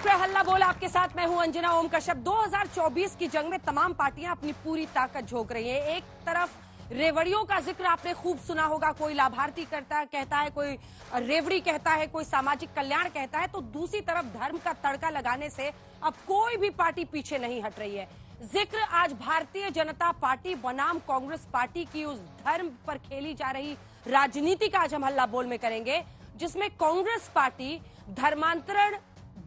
देख रहे हल्ला बोल, आपके साथ मैं हूं अंजना ओम कश्यप। 2024 की जंग में तमाम पार्टियां अपनी पूरी ताकत झोंक रही हैं। एक तरफ रेवड़ियों का जिक्र आपने खूब सुना होगा, कोई लाभार्थी कहता है, कोई रेवड़ी कहता है, कोई सामाजिक कल्याण कहता है, तो दूसरी तरफ धर्म का तड़का लगाने से अब कोई भी पार्टी पीछे नहीं हट रही है। जिक्र आज भारतीय जनता पार्टी बनाम कांग्रेस पार्टी की उस धर्म पर खेली जा रही राजनीति का आज हम हल्ला बोल में करेंगे, जिसमें कांग्रेस पार्टी धर्मांतरण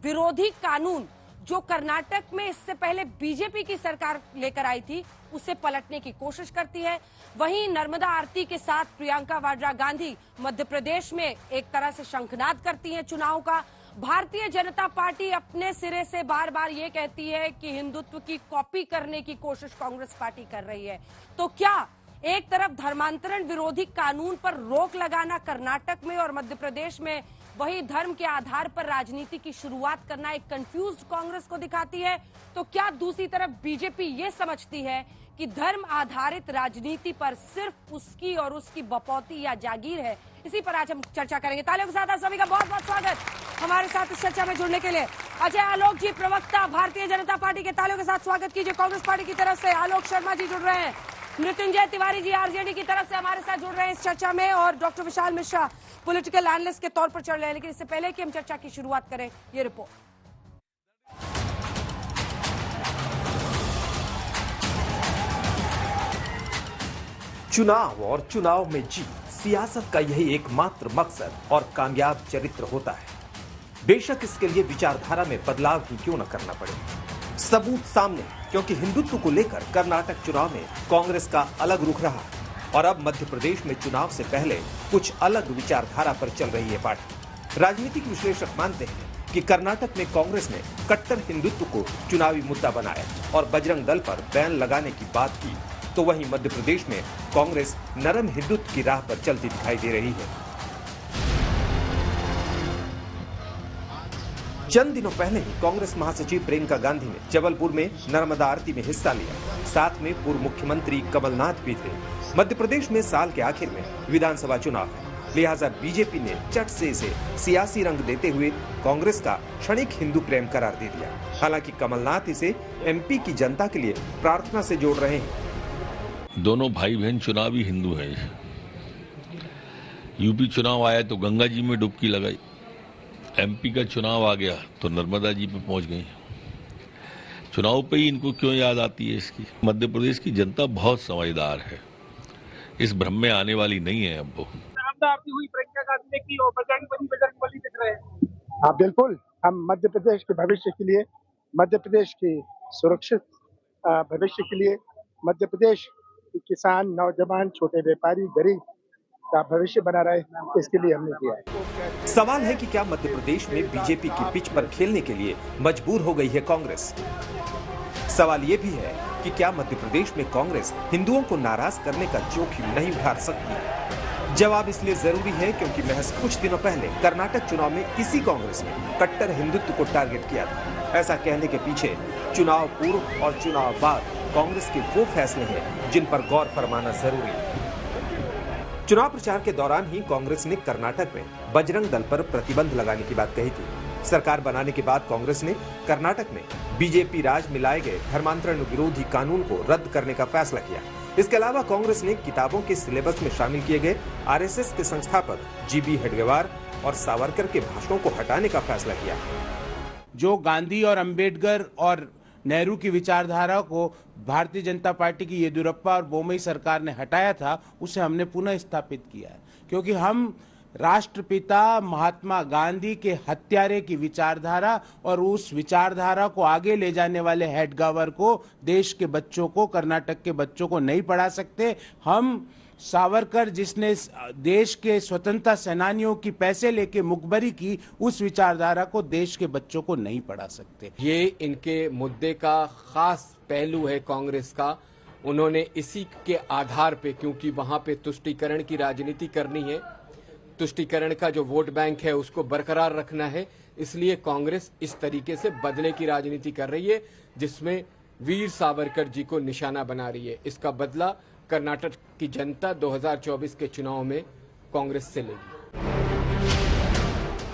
विरोधी कानून जो कर्नाटक में इससे पहले बीजेपी की सरकार लेकर आई थी, उसे पलटने की कोशिश करती है। वहीं नर्मदा आरती के साथ प्रियंका वाड्रा गांधी मध्य प्रदेश में एक तरह से शंखनाद करती हैं चुनाव का। भारतीय जनता पार्टी अपने सिरे से बार बार ये कहती है कि हिंदुत्व की कॉपी करने की कोशिश कांग्रेस पार्टी कर रही है। तो क्या एक तरफ धर्मांतरण विरोधी कानून पर रोक लगाना कर्नाटक में और मध्य प्रदेश में वही धर्म के आधार पर राजनीति की शुरुआत करना एक कंफ्यूज्ड कांग्रेस को दिखाती है, तो क्या दूसरी तरफ बीजेपी ये समझती है कि धर्म आधारित राजनीति पर सिर्फ उसकी और उसकी बपौती या जागीर है? इसी पर आज हम चर्चा करेंगे। तालियों के साथ आप सभी का बहुत बहुत स्वागत हमारे साथ इस चर्चा में जुड़ने के लिए। अजय आलोक जी, प्रवक्ता भारतीय जनता पार्टी के, तालियों के साथ स्वागत कीजिए। कांग्रेस पार्टी की तरफ से आलोक शर्मा जी जुड़ रहे हैं, मृत्युंजय तिवारी जी आरजेडी की तरफ से हमारे साथ जुड़ रहे हैं इस चर्चा में, और doctor Vishal Mishra political analyst के तौर पर चल रहे हैं। लेकिन इससे पहले कि हम चर्चा की शुरुआत करें, ये रिपोर्ट। चुनाव और चुनाव में जीत, सियासत का यही एकमात्र मकसद और कामयाब चरित्र होता है। बेशक इसके लिए विचारधारा में बदलाव ही क्यों न करना पड़े। सबूत सामने, क्योंकि हिंदुत्व को लेकर कर्नाटक चुनाव में कांग्रेस का अलग रुख रहा और अब मध्य प्रदेश में चुनाव से पहले कुछ अलग विचारधारा पर चल रही है पार्टी। राजनीतिक विश्लेषक मानते हैं कि कर्नाटक में कांग्रेस ने कट्टर हिंदुत्व को चुनावी मुद्दा बनाया और बजरंग दल पर बैन लगाने की बात की, तो वहीं मध्य प्रदेश में कांग्रेस नरम हिंदुत्व की राह पर चलती दिखाई दे रही है। चंद दिनों पहले ही कांग्रेस महासचिव प्रियंका गांधी ने जबलपुर में नर्मदा आरती में हिस्सा लिया। साथ में पूर्व मुख्यमंत्री कमलनाथ भी थे। मध्य प्रदेश में साल के आखिर में विधानसभा चुनाव है, लिहाजा बीजेपी ने चट से इसे सियासी रंग देते हुए कांग्रेस का क्षणिक हिंदू प्रेम करार दे दिया। हालांकि कमलनाथ इसे एमपी की जनता के लिए प्रार्थना से जोड़ रहे हैं। दोनों भाई बहन चुनावी हिंदू हैं। यूपी चुनाव आया तो गंगा जी में डुबकी लगाई, एमपी का चुनाव आ गया तो नर्मदा जी पे पहुंच गई। चुनाव पे ही इनको क्यों याद आती है इसकी? मध्य प्रदेश की जनता बहुत समझदार है, इस भ्रम में आने वाली नहीं है। अब वो हुई प्रियंका गांधी ने की और बजरंगबली दिख रहे हैं। हाँ बिल्कुल, हम मध्य प्रदेश के भविष्य के लिए, मध्य प्रदेश की सुरक्षित भविष्य के लिए, मध्य प्रदेश के किसान, नौजवान, छोटे व्यापारी, गरीब का भविष्य बना रहे, इसके लिए हमने किया है। सवाल है कि क्या मध्य प्रदेश में बीजेपी की पिच पर खेलने के लिए मजबूर हो गई है कांग्रेस? सवाल ये भी है कि क्या मध्य प्रदेश में कांग्रेस हिंदुओं को नाराज करने का जोखिम नहीं उठा सकती? जवाब इसलिए जरूरी है क्योंकि महज कुछ दिनों पहले कर्नाटक चुनाव में इसी कांग्रेस ने कट्टर हिंदुत्व को टारगेट किया था। ऐसा कहने के पीछे चुनाव पूर्व और चुनाव बाद कांग्रेस के वो फैसले हैं जिन पर गौर फरमाना जरूरी है। चुनाव प्रचार के दौरान ही कांग्रेस ने कर्नाटक में बजरंग दल पर प्रतिबंध लगाने की बात कही थी। सरकार बनाने के बाद कांग्रेस ने कर्नाटक में बीजेपी राज में लाए गए धर्मांतरण विरोधी कानून को रद्द करने का फैसला किया। इसके अलावा कांग्रेस ने किताबों के सिलेबस में शामिल किए गए आरएसएस के संस्थापक जीबी हेडगेवार और सावरकर के भाषणों को हटाने का फैसला किया। जो गांधी और अंबेडकर और नेहरू की विचारधारा को भारतीय जनता पार्टी की येदियुरप्पा और बोम्मई सरकार ने हटाया था, उसे हमने पुनः स्थापित किया है, क्योंकि हम राष्ट्रपिता महात्मा गांधी के हत्यारे की विचारधारा और उस विचारधारा को आगे ले जाने वाले हेडगेवार को देश के बच्चों को, कर्नाटक के बच्चों को नहीं पढ़ा सकते। हम सावरकर जिसने देश के स्वतंत्रता सेनानियों की पैसे लेके मुखबरी की, उस विचारधारा को देश के बच्चों को नहीं पढ़ा सकते। ये इनके मुद्दे का खास पहलू है कांग्रेस का। उन्होंने इसी के आधार पे, क्योंकि वहां पे तुष्टीकरण की राजनीति करनी है, तुष्टीकरण का जो वोट बैंक है उसको बरकरार रखना है, इसलिए कांग्रेस इस तरीके से बदले की राजनीति कर रही है, जिसमें वीर सावरकर जी को निशाना बना रही है। इसका बदला कर्नाटक की जनता 2024 के चुनाव में कांग्रेस से लेगी।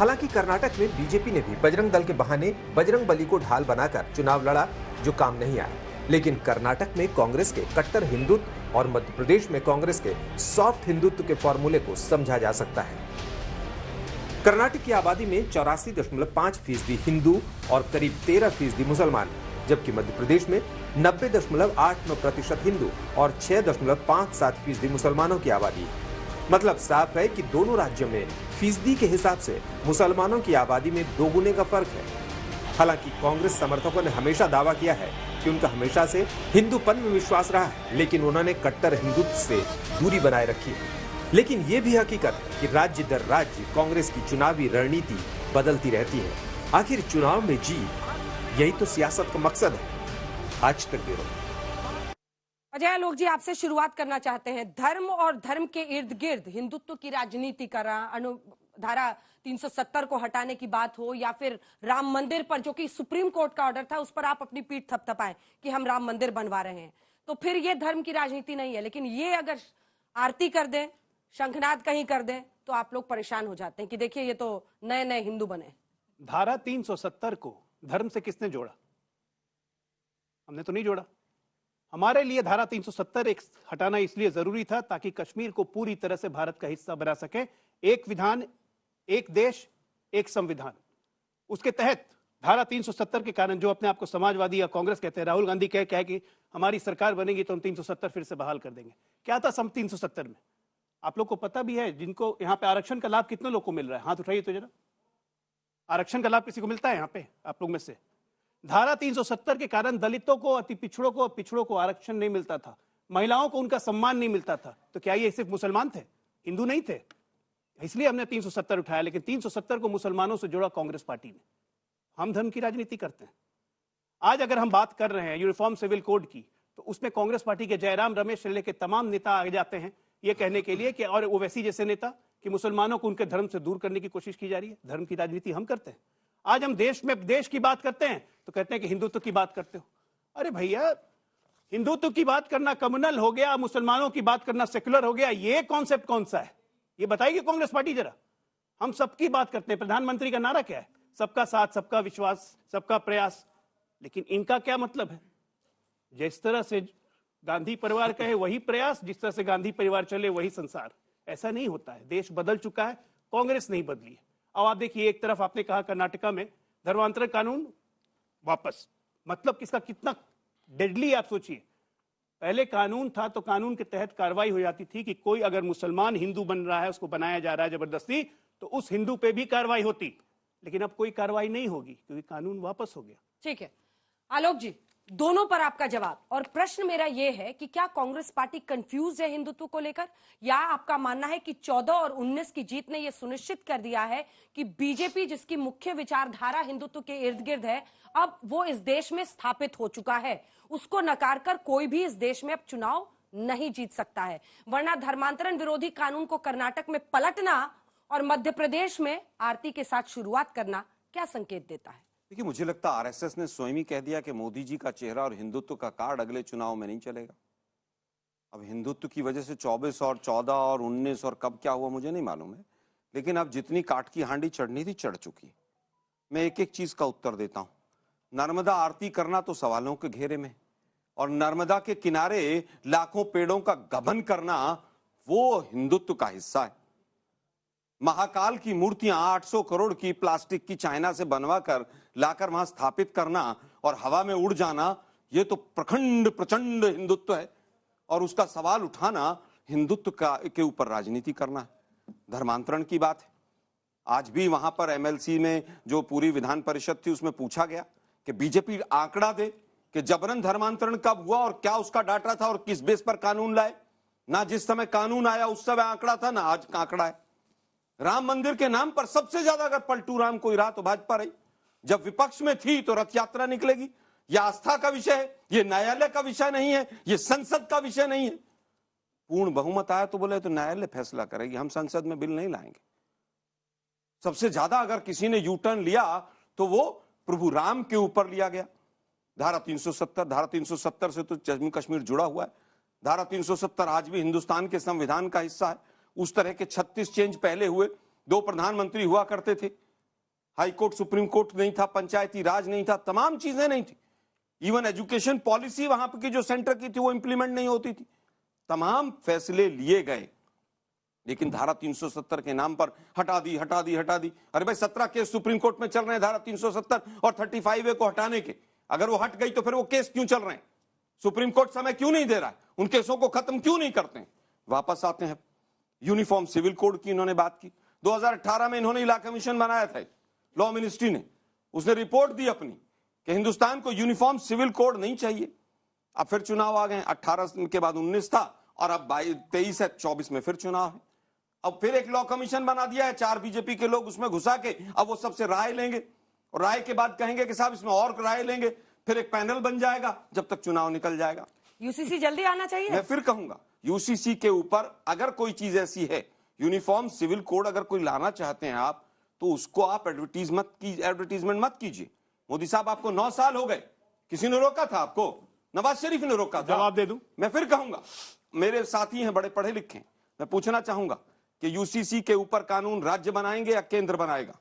हालांकि कर्नाटक में बीजेपी ने भी बजरंग दल के बहाने बजरंग बली को ढाल बनाकर चुनाव लड़ा, जो काम नहीं आया। लेकिन कर्नाटक में कांग्रेस के कट्टर हिंदुत्व और मध्य प्रदेश में कांग्रेस के सॉफ्ट हिंदुत्व के फॉर्मूले को समझा जा सकता है। कर्नाटक की आबादी में 84.5% हिंदू और करीब 13% मुसलमान, जबकि मध्य प्रदेश में 90.89% हिंदू और 6.57% मुसलमानों की आबादी है। मतलब साफ है कि दोनों राज्यों में फीसदी के हिसाब से मुसलमानों की आबादी में दोगुने का फर्क है। हालांकि कांग्रेस समर्थकों ने हमेशा दावा किया है कि उनका हमेशा से हिंदूपन में विश्वास रहा है, लेकिन उन्होंने कट्टर हिंदुत्व से दूरी बनाए रखी है। लेकिन ये भी हकीकत है कि राज्य दर राज्य कांग्रेस की चुनावी रणनीति बदलती रहती है। आखिर चुनाव में जीत, यही तो सियासत का मकसद है। आज तक ब्यूरो। अजय आलोक जी, आपसे शुरुआत करना चाहते हैं। धर्म और धर्म के इर्द गिर्द हिंदुत्व की राजनीति कर रहा, धारा 370 को हटाने की बात हो या फिर राम मंदिर पर, जो कि सुप्रीम कोर्ट का ऑर्डर था, उस पर आप अपनी पीठ थपथपाएं कि हम राम मंदिर बनवा रहे हैं, तो फिर ये धर्म की राजनीति नहीं है। लेकिन ये अगर आरती कर दें, शंखनाद कहीं कर दें, तो आप लोग परेशान हो जाते हैं कि देखिए ये तो नए नए हिंदू बने। धारा 370 को धर्म से किसने जोड़ा? हमने तो नहीं जोड़ा। हमारे लिए धारा 370 एक हटाना इसलिए जरूरी था ताकि कश्मीर को पूरी तरह से भारत का हिस्सा बना सके। एक विधान, एक देश, एक संविधान। उसके तहत धारा 370 के कारण जो अपने आप को समाजवादी या कांग्रेस कहते हैं, राहुल गांधी कहे कि हमारी सरकार बनेगी तो हम 370 फिर से बहाल कर देंगे। क्या था सम 370 में? आप लोग को पता भी है, जिनको यहाँ पे आरक्षण का लाभ कितने लोग को मिल रहा है? हाथ उठाइए तो जरा। आरक्षण का लाभ किसी को मिलता है यहाँ पे आप लोग में से? धारा 370 के कारण दलितों को, अति पिछड़ों को आरक्षण नहीं मिलता था, महिलाओं को उनका सम्मान नहीं मिलता था। तो क्या ये सिर्फ मुसलमान थे, हिंदू नहीं थे? इसलिए हमने 370 उठाया। लेकिन 370 को मुसलमानों से जोड़ा कांग्रेस पार्टी ने। हम धर्म की राजनीति करते हैं। आज अगर हम बात कर रहे हैं यूनिफॉर्म सिविल कोड की, तो उसमें कांग्रेस पार्टी के जयराम रमेश से लेकर तमाम नेता आगे जाते हैं ये कहने के लिए कि, और ओवैसी जैसे नेता, कि मुसलमानों को उनके धर्म से दूर करने की कोशिश की जा रही है। धर्म की राजनीति हम करते हैं। आज हम देश की बात करते हैं तो कहते हैं कि हिंदुत्व की बात करते हो। अरे भैया, हिंदुत्व की बात करना कम्युनल हो गया, मुसलमानों की बात करना सेक्युलर हो गया। ये कॉन्सेप्ट कौन सा है? ये बताइए कांग्रेस पार्टी जरा। हम सबकी बात करते हैं। प्रधानमंत्री का नारा क्या है? सबका साथ, सबका विश्वास, सबका प्रयास। लेकिन इनका क्या मतलब है? जिस तरह से गांधी परिवार कहे वही प्रयास, जिस तरह से गांधी परिवार चले वही संसार। ऐसा नहीं होता है। देश बदल चुका है, कांग्रेस नहीं बदली है। अब आप देखिए, एक तरफ आपने कहा कर्नाटका में धर्मांतरण कानून वापस, मतलब किसका कितना डेडली आप सोचिए। पहले कानून था तो कानून के तहत कार्रवाई हो जाती थी कि कोई अगर मुसलमान हिंदू बन रहा है, उसको बनाया जा रहा है जबरदस्ती, तो उस हिंदू पे भी कार्रवाई होती। लेकिन अब कोई कार्रवाई नहीं होगी क्योंकि कानून वापस हो गया। ठीक है आलोक जी, दोनों पर आपका जवाब। और प्रश्न मेरा यह है कि क्या कांग्रेस पार्टी कंफ्यूज है हिंदुत्व को लेकर, या आपका मानना है कि 14 और 19 की जीत ने यह सुनिश्चित कर दिया है कि बीजेपी, जिसकी मुख्य विचारधारा हिंदुत्व के इर्द गिर्द है, अब वो इस देश में स्थापित हो चुका है, उसको नकार कर कोई भी इस देश में अब चुनाव नहीं जीत सकता है। वरना धर्मांतरण विरोधी कानून को कर्नाटक में पलटना और मध्य प्रदेश में आरती के साथ शुरुआत करना क्या संकेत देता है? देखिए, मुझे लगता है आरएसएस ने स्वयं ही कह दिया कि मोदी जी का चेहरा और हिंदुत्व का कार्ड अगले चुनाव में नहीं चलेगा। अब हिंदुत्व की वजह से 24 और 14 और 19 और कब क्या हुआ मुझे नहीं मालूम है, लेकिन अब जितनी काट की हांडी चढ़नी थी चढ़ चुकी। मैं एक एक चीज का उत्तर देता हूं। नर्मदा आरती करना तो सवालों के घेरे में, और नर्मदा के किनारे लाखों पेड़ों का गबन करना वो हिंदुत्व का हिस्सा है। महाकाल की मूर्तियां 800 करोड़ की प्लास्टिक की चाइना से बनवा कर लाकर वहां स्थापित करना और हवा में उड़ जाना, ये तो प्रचंड हिंदुत्व है। और उसका सवाल उठाना हिंदुत्व के ऊपर राजनीति करना है। धर्मांतरण की बात है, आज भी वहां पर एमएलसी में जो पूरी विधान परिषद थी उसमें पूछा गया कि बीजेपी आंकड़ा दे कि जबरन धर्मांतरण कब हुआ और क्या उसका डाटा था और किस बेस पर कानून लाए। ना जिस समय कानून आया उस समय आंकड़ा था, ना आज आंकड़ा है। राम मंदिर के नाम पर सबसे ज्यादा अगर पलटू राम कोई रहा तो भाजपा रही। जब विपक्ष में थी तो रथ यात्रा निकलेगी। यह आस्था का विषय है, यह न्यायालय का विषय नहीं है, यह संसद का विषय नहीं है। पूर्ण बहुमत आया तो बोले तो न्यायालय फैसला करेगी, हम संसद में बिल नहीं लाएंगे। सबसे ज्यादा अगर किसी ने यू टर्न लिया तो वो प्रभु राम के ऊपर लिया गया। धारा 370 से तो जम्मू कश्मीर जुड़ा हुआ है। धारा 370 आज भी हिंदुस्तान के संविधान का हिस्सा है। उस तरह के 36 चेंज पहले हुए, 2 प्रधानमंत्री हुआ करते थे, हाई कोर्ट सुप्रीम कोर्ट नहीं था, पंचायती राज नहीं था, तमाम चीजें नहीं थी। इवन एजुकेशन पॉलिसी वहां की जो सेंटर की थी वो इंप्लीमेंट नहीं होती थी। तमाम फैसले लिए गए, लेकिन धारा 370 के नाम पर हटा दी। अरे भाई 17 केस सुप्रीम कोर्ट में चल रहे हैं धारा 370 और 35A को हटाने के। अगर वो हट गई तो फिर वो केस क्यों चल रहे हैं? सुप्रीम कोर्ट समय क्यों नहीं दे रहा है? उन केसों को खत्म क्यों नहीं करते हैं? वापस आते हैं, यूनिफॉर्म सिविल कोड की इन्होंने बात की। 2018 में इन्होंने लॉ कमीशन बनाया था, लॉ मिनिस्ट्री ने, उसने रिपोर्ट दी अपनी कि हिंदुस्तान को यूनिफॉर्म सिविल कोड नहीं चाहिए। अब फिर चुनाव आ गए, 18 के बाद 19 था और अब 23 है, 24 में फिर चुनाव है। अब फिर एक लॉ कमीशन बना दिया है, 4 बीजेपी के लोग उसमें घुसा के अब वो सबसे राय लेंगे और राय के बाद कहेंगे कि साहब इसमें और राय लेंगे, फिर एक पैनल बन जाएगा जब तक चुनाव निकल जाएगा। यूसीसी जल्दी आना चाहिए। मैं फिर कहूंगा यूसीसी के ऊपर अगर कोई चीज ऐसी है, यूनिफॉर्म सिविल कोड अगर कोई लाना चाहते हैं आप, तो उसको आप एडवर्टीजमेंट मत कीजिए। मोदी साहब आपको 9 साल हो गए, किसी ने रोका था आपको? नवाज शरीफ ने रोका था। जवाब दे दूं? मैं फिर कहूंगा, मेरे साथी हैं बड़े पढ़े लिखे, मैं पूछना चाहूंगा कि यूसीसी के ऊपर कानून राज्य बनाएंगे या केंद्र बनाएगा?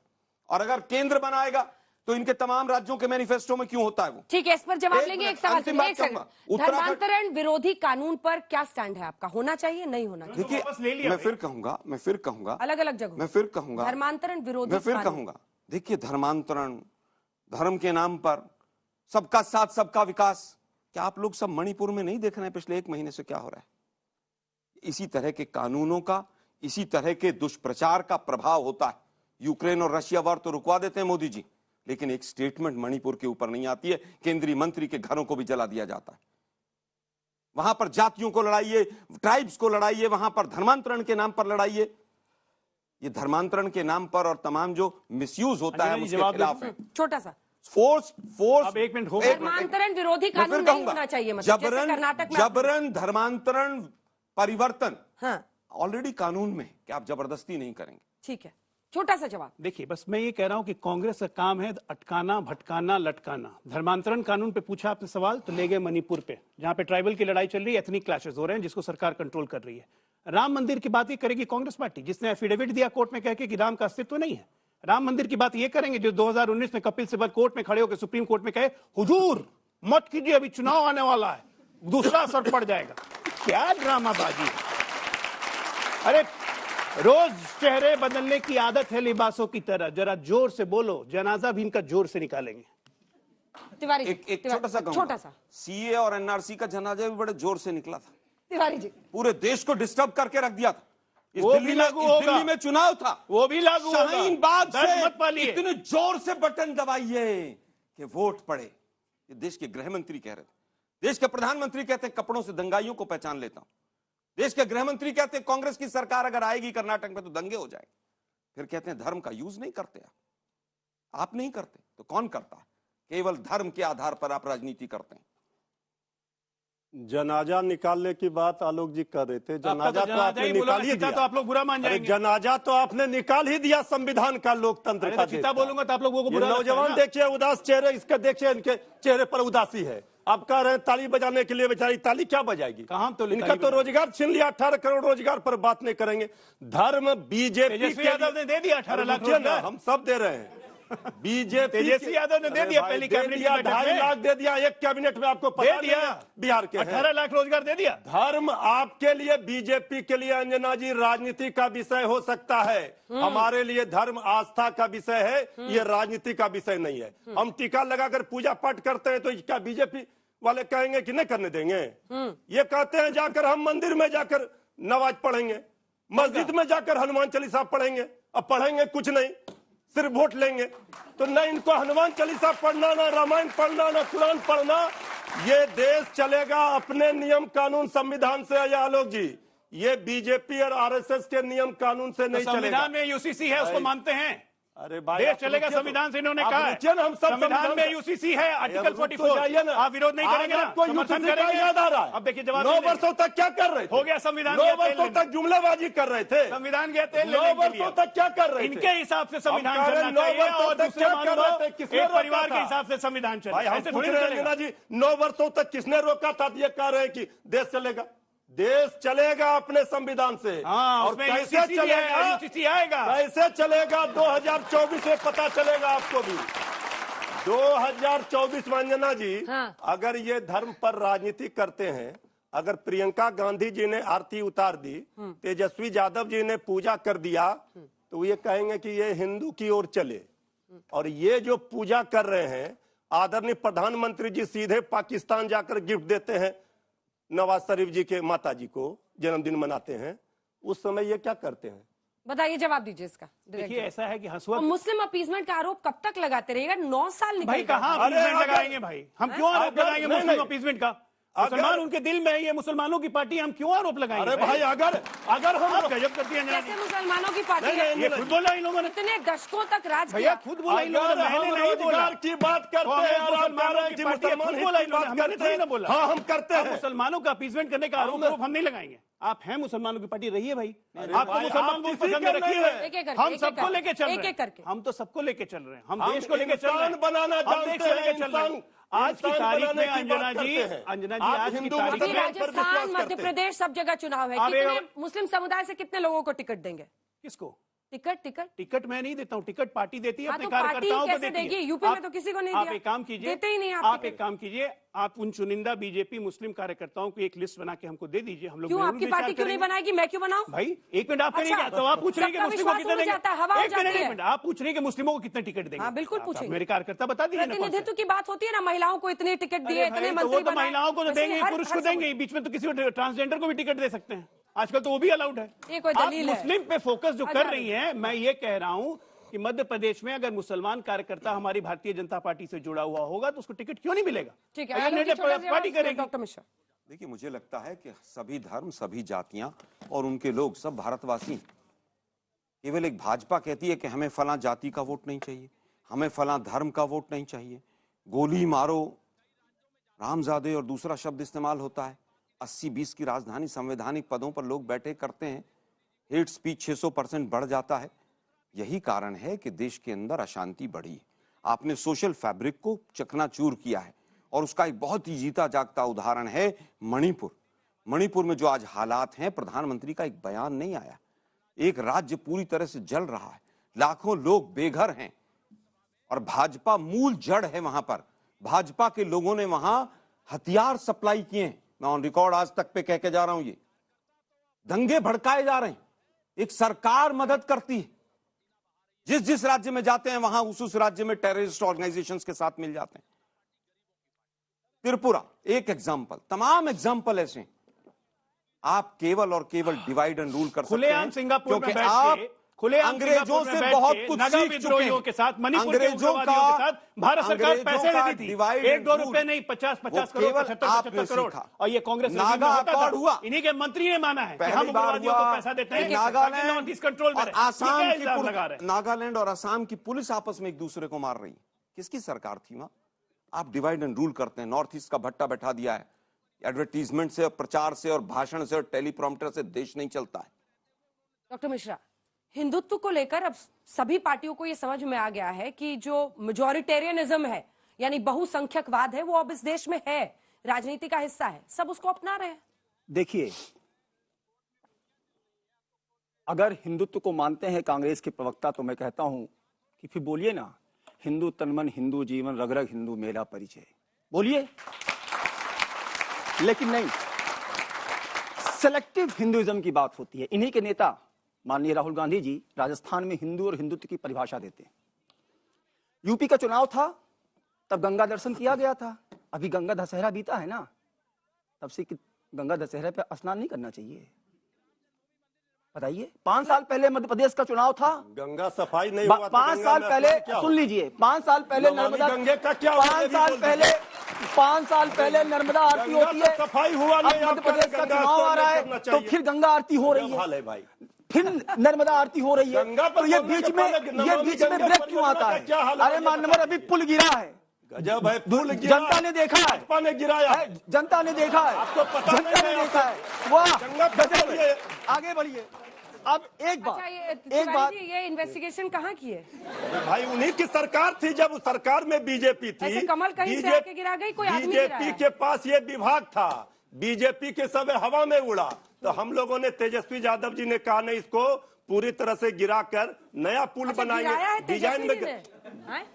और अगर केंद्र बनाएगा तो इनके तमाम राज्यों के मैनिफेस्टो में क्यों होता है वो? ठीक है, इस पर जवाब लेंगे। एक सवाल अंतिम बात कहूंगा, धर्मांतरण विरोधी कानून पर क्या स्टैंड है आपका? होना चाहिए, नहीं होना चाहिए? देखिए, मैं फिर कहूंगा अलग अलग जगह मैं फिर कहूंगा धर्मांतरण विरोधी मैं फिर कहूंगा, देखिए धर्मांतरण, धर्म के नाम पर सबका साथ सबका विकास, क्या आप लोग सब मणिपुर में नहीं देख रहे हैं पिछले 1 महीने से क्या हो रहा है? इसी तरह के कानूनों का, इसी तरह के दुष्प्रचार का प्रभाव होता है। यूक्रेन और रशिया वार तो रुकवा देते हैं मोदी जी, लेकिन एक स्टेटमेंट मणिपुर के ऊपर नहीं आती है। केंद्रीय मंत्री के घरों को भी जला दिया जाता है। वहां पर जातियों को लड़ाइए, ट्राइब्स को लड़ाइए, वहां पर धर्मांतरण के नाम पर लड़ाइए। ये धर्मांतरण के नाम पर और तमाम जो मिसयूज होता है उसके खिलाफ है। छोटा सा फोर्स अब 1 मिनट हो, धर्मांतरण विरोधी कानून नहीं होना चाहिए, मतलब जैसे कर्नाटक में जबरन धर्मांतरण परिवर्तन हाँ ऑलरेडी कानून में, कि आप जबरदस्ती नहीं करेंगे। ठीक है, छोटा सा जवाब। देखिए, बस मैं ये कह रहा हूं कि कांग्रेस का काम है अटकाना, भटकाना, लटकाना। धर्मांतरण कानून पे पूछा आपने सवाल, तो ले गए मणिपुर पे, जहां पे ट्राइबल की लड़ाई चल रही है, एथनिक क्लैशेस हो रहे हैं, जिसको सरकार कंट्रोल कर रही है। राम मंदिर की बात ये करेगी कांग्रेस पार्टी, जिसने एफिडेविट दिया कोर्ट में कह के कि राम का अस्तित्व नहीं है। राम मंदिर की बात ये करेंगे जो 2019 में कपिल सिब्बल कोर्ट में खड़े होकर सुप्रीम कोर्ट में कहे, हुजूर मत कीजिए, अभी चुनाव आने वाला है, दूसरा असर पड़ जाएगा। क्या ड्रामाबाजी है! अरे रोज चेहरे बदलने की आदत है लिबासों की तरह, जरा जोर से बोलो, जनाजा भी इनका जोर से निकालेंगे। तिवारी जी, एक छोटा सा सीए और एनआरसी का जनाजा भी बड़े जोर से निकला था। तिवारी जी, पूरे देश को डिस्टर्ब करके रख दिया था। दिल्ली में चुनाव था, वो भी लागू होगा। शाहीन बाग से इतने जोर से बटन दबाइए कि वोट पड़े। ये देश के गृह मंत्री कह रहे थे। देश के प्रधानमंत्री कहते हैं कपड़ों से दंगाइयों को पहचान लेता हूं। देश के गृह मंत्री कहते हैं कांग्रेस की सरकार अगर आएगी कर्नाटक में तो दंगे हो जाएंगे। फिर कहते हैं धर्म का यूज नहीं करते आप नहीं करते तो कौन करता है? केवल धर्म के आधार पर आप राजनीति करते हैं। जनाजा निकालने की बात आलोक जी कर रहे थे। जनाजा तो आपने निकाल ही दिया, तो आप लोग बुरा मान जाएंगे। जनाजा तो आपने निकाल ही दिया संविधान का, लोकतंत्र का। चिता बोलूंगा तो आप लोगों को बुरा। नौजवान देखिए उदास चेहरे, इसके देखिए इनके चेहरे पर उदासी है। आप कह रहे हैं ताली बजाने के लिए, बेचारी ताली क्या बजाएगी? इनका तो रोजगार छीन लिया। 18 करोड़ रोजगार पर बात नहीं करेंगे। धर्म बीजेपी यादव ने दे दिया 18 लाख रोजगार, हम सब दे रहे हैं। बीजेपी तेजस्वी यादव ने दे दिया, पहली कैबिनेट में 2.5 लाख दे दिया एक कैबिनेट में, आपको पता दिया बिहार के 18 लाख रोजगार दे दिया। धर्म आपके लिए, बीजेपी के लिए अंजना जी राजनीति का विषय हो सकता है, हमारे लिए धर्म आस्था का विषय है, ये राजनीति का विषय नहीं है। हम टीका लगाकर पूजा पाठ करते हैं तो क्या बीजेपी वाले कहेंगे कि नहीं करने देंगे? ये कहते हैं जाकर हम मंदिर में जाकर नमाज पढ़ेंगे, मस्जिद में जाकर हनुमान चालीसा पढ़ेंगे। अब पढ़ेंगे कुछ नहीं, सिर्फ वोट लेंगे। तो न इनको हनुमान चालीसा पढ़ना, न रामायण पढ़ना, न कुरान पढ़ना। ये देश चलेगा अपने नियम कानून संविधान से। या आलोक जी, ये बीजेपी और आरएसएस के नियम कानून से नहीं चलेगा। संविधान में यूसीसी है, उसको मानते हैं। अरे भाई, देश चलेगा संविधान से, इन्होंने कहा है। हम सब संविधान में यूसीसी है, आर्टिकल 44। आप विरोध नहीं करेंगे ना? समर्थन करेंगे। याद आ रहा है? अब देखिए जवाब 9 वर्षों तक क्या कर रहे थे? हो गया संविधान। 9 वर्षों तक जुमलेबाजी कर रहे थे। संविधान के तेल 9 वर्षों तक क्या कर रहे थे? इनके हिसाब से संविधान चलना चाहिए और दूसरे एक परिवार के हिसाब से संविधान चले। भाई हम पूछ रहे हैं अंजना जी, 9 वर्षों तक किसने रोका था? ये कह रहे हैं कि देश चलेगा। देश चलेगा अपने संविधान से। हाँ, और उसमें कैसे UCC चलेगा, UCC आएगा, कैसे चलेगा 2024 में पता चलेगा आपको भी। 2024 में अंजना जी, हाँ। अगर ये धर्म पर राजनीति करते हैं, अगर प्रियंका गांधी जी ने आरती उतार दी, तेजस्वी यादव जी ने पूजा कर दिया, तो ये कहेंगे कि ये हिंदू की ओर चले। और ये जो पूजा कर रहे हैं, आदरणीय प्रधानमंत्री जी सीधे पाकिस्तान जाकर गिफ्ट देते हैं नवाज शरीफ जी के माता जी को, जन्मदिन मनाते हैं, उस समय ये क्या करते हैं? बताइए, जवाब दीजिए इसका। देखिए, ऐसा है कि हंसुआ मुस्लिम अपीजमेंट का आरोप कब तक लगाते रहिएगा? 9 साल निकल भाई गए। कहाँ अपीजमेंट लगाएंगे भाई? हम क्यों आरोप लगाएंगे मुस्लिम अपीजमेंट का? मुसलमान उनके दिल में है, ये मुसलमानों की पार्टी, हम क्यों आरोप लगाएंगे? अरे भाई, अगर हम गजब करती है कैसे मुसलमानों की पार्टी है? ये खुद बोला इन लोगों ने, इतने दशकों तक राज भैया किया। खुद बोला इन लोगों ने, मैंने नहीं बोला। रोजगार की बात करते हैं और आप कह रहे हैं कि मुसलमान बोला की इन लोगों बात ने, करते हैं। बोला। हाँ, हम करते हैं। मुसलमानों का अपीजमेंट करने का आरोप हम नहीं लगाएंगे। आप हैं मुसलमानों की पार्टी, रही है भाई। आपको मुसलमान बहुत पसंद रखी है, हम सबको लेके चल रहे हैं। हम तो सबको लेके चल रहे हैं, हम देश को लेके चल रहे हैं, बनाना जानते हैं, इंसान। आज की तारीख में अंजना जी, आज की तारीख अभी में राजस्थान, मध्य प्रदेश, सब जगह चुनाव है। कितने मुस्लिम समुदाय से कितने लोगों को टिकट देंगे? किसको टिकट मैं नहीं देता हूँ, टिकट पार्टी देती है, हाँ, अपने तो कार्यकर्ताओं को कैसे देती देगी? है। यूपी में तो किसी को नहीं आप दिया। एक काम कीजिए, देते ही नहीं आप एक काम कीजिए, आप उन चुनिंदा बीजेपी मुस्लिम कार्यकर्ताओं की एक लिस्ट बना के हमको दे दीजिए, हम लोग क्यों आपकी पार्टी क्यों नहीं बनाएगी? मैं क्यों बनाऊं? भाई एक मिनट, आप करेंगे तो आप पूछ रहे हैं कि मुस्लिमों को कितने देंगे? एक मिनट, आप पूछ रहे हैं कि मुस्लिमों को कितने टिकट देंगे? हाँ, बिल्कुल पूछेंगे। मेरे कार्यकर्ता बता दीजिए। प्रतिनिधित्व की बात होती है ना, महिलाओं को इतने टिकट दिए, इतने मंत्री बनाए। महिलाओं को तो देंगे, पुरुष को देंगे, बीच में तो किसी को ट्रांसजेंडर को भी टिकट दे सकते हैं, आजकल तो वो भी अलाउड है। ये कोई दलील है? मुस्लिम पे फोकस जो कर रही है, मैं ये कह रहा हूं कि मध्य प्रदेश में अगर मुसलमान कार्यकर्ता हमारी भारतीय जनता पार्टी से जुड़ा हुआ होगा तो उसको टिकट क्यों नहीं मिलेगा? ठीक है, पार्टी करेगी। डॉक्टर मिश्रा, देखिए, मुझे लगता है कि सभी धर्म, सभी जातियां और उनके लोग सब भारतवासी। केवल एक भाजपा कहती है कि हमें फलां जाति का वोट नहीं चाहिए, हमें फलां धर्म का वोट नहीं चाहिए, गोली मारो, रामजादे और दूसरा शब्द इस्तेमाल होता है। 80-20 की राजधानी, संवैधानिक पदों पर लोग बैठे करते हैं, हेट स्पीच 600% बढ़ जाता है। यही कारण है कि देश के अंदर अशांति बढ़ी। आपने सोशल फैब्रिक को चकनाचूर किया है और उसका एक बहुत ही जीता जागता उदाहरण है मणिपुर। मणिपुर में जो आज हालात हैं, प्रधानमंत्री का एक बयान नहीं आया। एक राज्य पूरी तरह से जल रहा है, लाखों लोग बेघर हैं और भाजपा मूल जड़ है वहां पर। भाजपा के लोगों ने वहां हथियार सप्लाई किए हैं। मैं ऑन रिकॉर्ड आज तक पे कह के जा रहा हूं, ये दंगे भड़काए जा रहे हैं। एक सरकार मदद करती है, जिस जिस राज्य में जाते हैं वहां उस राज्य में टेररिस्ट ऑर्गेनाइजेशंस के साथ मिल जाते हैं। त्रिपुरा एक एग्जांपल, तमाम एग्जांपल ऐसे हैं। आप केवल और केवल डिवाइड एंड रूल कर सकते हैं सिंगापुर क्योंकि में आप अंग्रेजों से बहुत कुछ सीख चुके हैं। के साथ, मणिपुर के उग्रवादियों के साथ भारत सरकार पैसे देती थी, 1-2 रुपए नहीं, 50-50 करोड़, 75-75 करोड़। और ये कांग्रेस नागा अकॉर्ड हुआ, इन्हीं के मंत्री ने माना है कि हम पहली बार उग्रवादियों को हुआ। पैसा देते हैं, नागालैंड कंट्रोल में और आसाम क्या इल्जाम लगा रहे हैं? नागालैंड और असम की पुलिस आपस में एक दूसरे को मार रही है। किसकी सरकार थी वहां? आप डिवाइड एंड रूल करते हैं। नॉर्थ ईस्ट का भट्टा बैठा दिया है। एडवर्टीजमेंट से, प्रचार से और भाषण से और टेलीप्रॉम्प्टर से देश नहीं चलता है। डॉक्टर मिश्रा, हिंदुत्व को लेकर अब सभी पार्टियों को यह समझ में आ गया है कि जो मेजॉरिटेरियनिज्म है, यानी बहुसंख्यकवाद है, वो अब इस देश में है, राजनीति का हिस्सा है, सब उसको अपना रहे हैं। देखिए, अगर हिंदुत्व को मानते हैं कांग्रेस के प्रवक्ता, तो मैं कहता हूं कि फिर बोलिए ना, हिंदू तनमन, हिंदू जीवन, रग रग हिंदू मेरा परिचय, बोलिए। लेकिन नहीं, सेलेक्टिव हिंदुइज्म की बात होती है। इन्हीं के नेता माननीय राहुल गांधी जी राजस्थान में हिंदू और हिंदुत्व की परिभाषा देते हैं। यूपी का चुनाव था, तब गंगा दर्शन किया गया था। अभी गंगा दशहरा बीता है ना, तब से गंगा दशहरा पे स्नान नहीं करना चाहिए? बताइए। 5 साल पहले मध्य प्रदेश का चुनाव था, गंगा सफाई नहीं हुआ। 5 साल पहले, सुन लीजिए, 5 साल पहले नर्मदा, 5 साल पहले नर्मदा आरती होती है, सफाई हुआ नहीं। मध्य प्रदेश का चुनाव आ रहा है तो फिर गंगा आरती हो रही है, भाई फिर नर्मदा आरती हो रही है। तो ये बीच में ब्रेक क्यों आता है? अरे माननीय, अभी पुल गिरा है, गजब है, पुल जनता ने देखा है, ने गिराया, जनता ने देखा है, आपको पता जनता ने देखा है। वाह, गजब है। आगे बढ़िए। अब एक बात, एक बात, ये इन्वेस्टिगेशन कहाँ की है? भाई उन्हीं की सरकार थी, जब सरकार में बीजेपी थी। ऐसे कमल कहीं से आके गिरा गई, कोई आदमी गिराया? बीजेपी के पास ये विभाग था, बीजेपी के सब हवा में उड़ा। तो हम लोगों ने, तेजस्वी यादव जी ने कहा नहीं, इसको पूरी तरह से गिराकर नया पुल बनाएंगे। डिजाइन में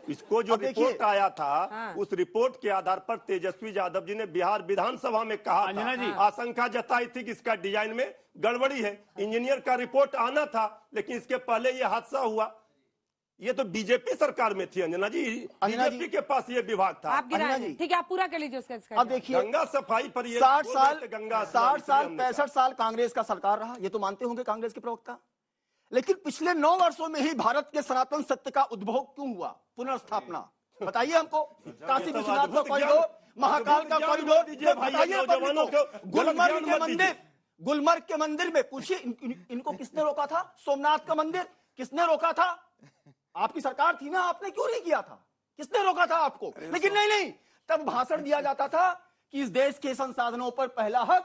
इसको जो रिपोर्ट आया था, उस रिपोर्ट के आधार पर तेजस्वी यादव जी ने बिहार विधानसभा में कहा था, आशंका जताई थी कि इसका डिजाइन में गड़बड़ी है। इंजीनियर का रिपोर्ट आना था, लेकिन इसके पहले ये हादसा हुआ। ये तो बीजेपी सरकार में थी अंजना जी, बीजेपी के पास ये विभाग था। आप ठीक है, आप पूरा कर लीजिए उसका। अब देखिए, गंगा सफाई पर 60 साल 65 साल कांग्रेस का सरकार रहा, ये तो मानते होंगे कांग्रेस के प्रवक्ता। लेकिन पिछले 9 वर्षों में ही भारत के सनातन सत्य का उद्भव क्यों हुआ, पुनर्स्थापना? बताइए हमको। काशी विश्वनाथ का कॉरिडोर, महाकाल का कॉरिडोर, गुलमर्ग के मंदिर में पूछिए, इनको किसने रोका था? सोमनाथ का मंदिर किसने रोका था? आपकी सरकार थी ना, आपने क्यों नहीं किया था? किसने रोका था आपको? लेकिन नहीं, तब भाषण दिया जाता था कि इस देश के संसाधनों पर पहला हक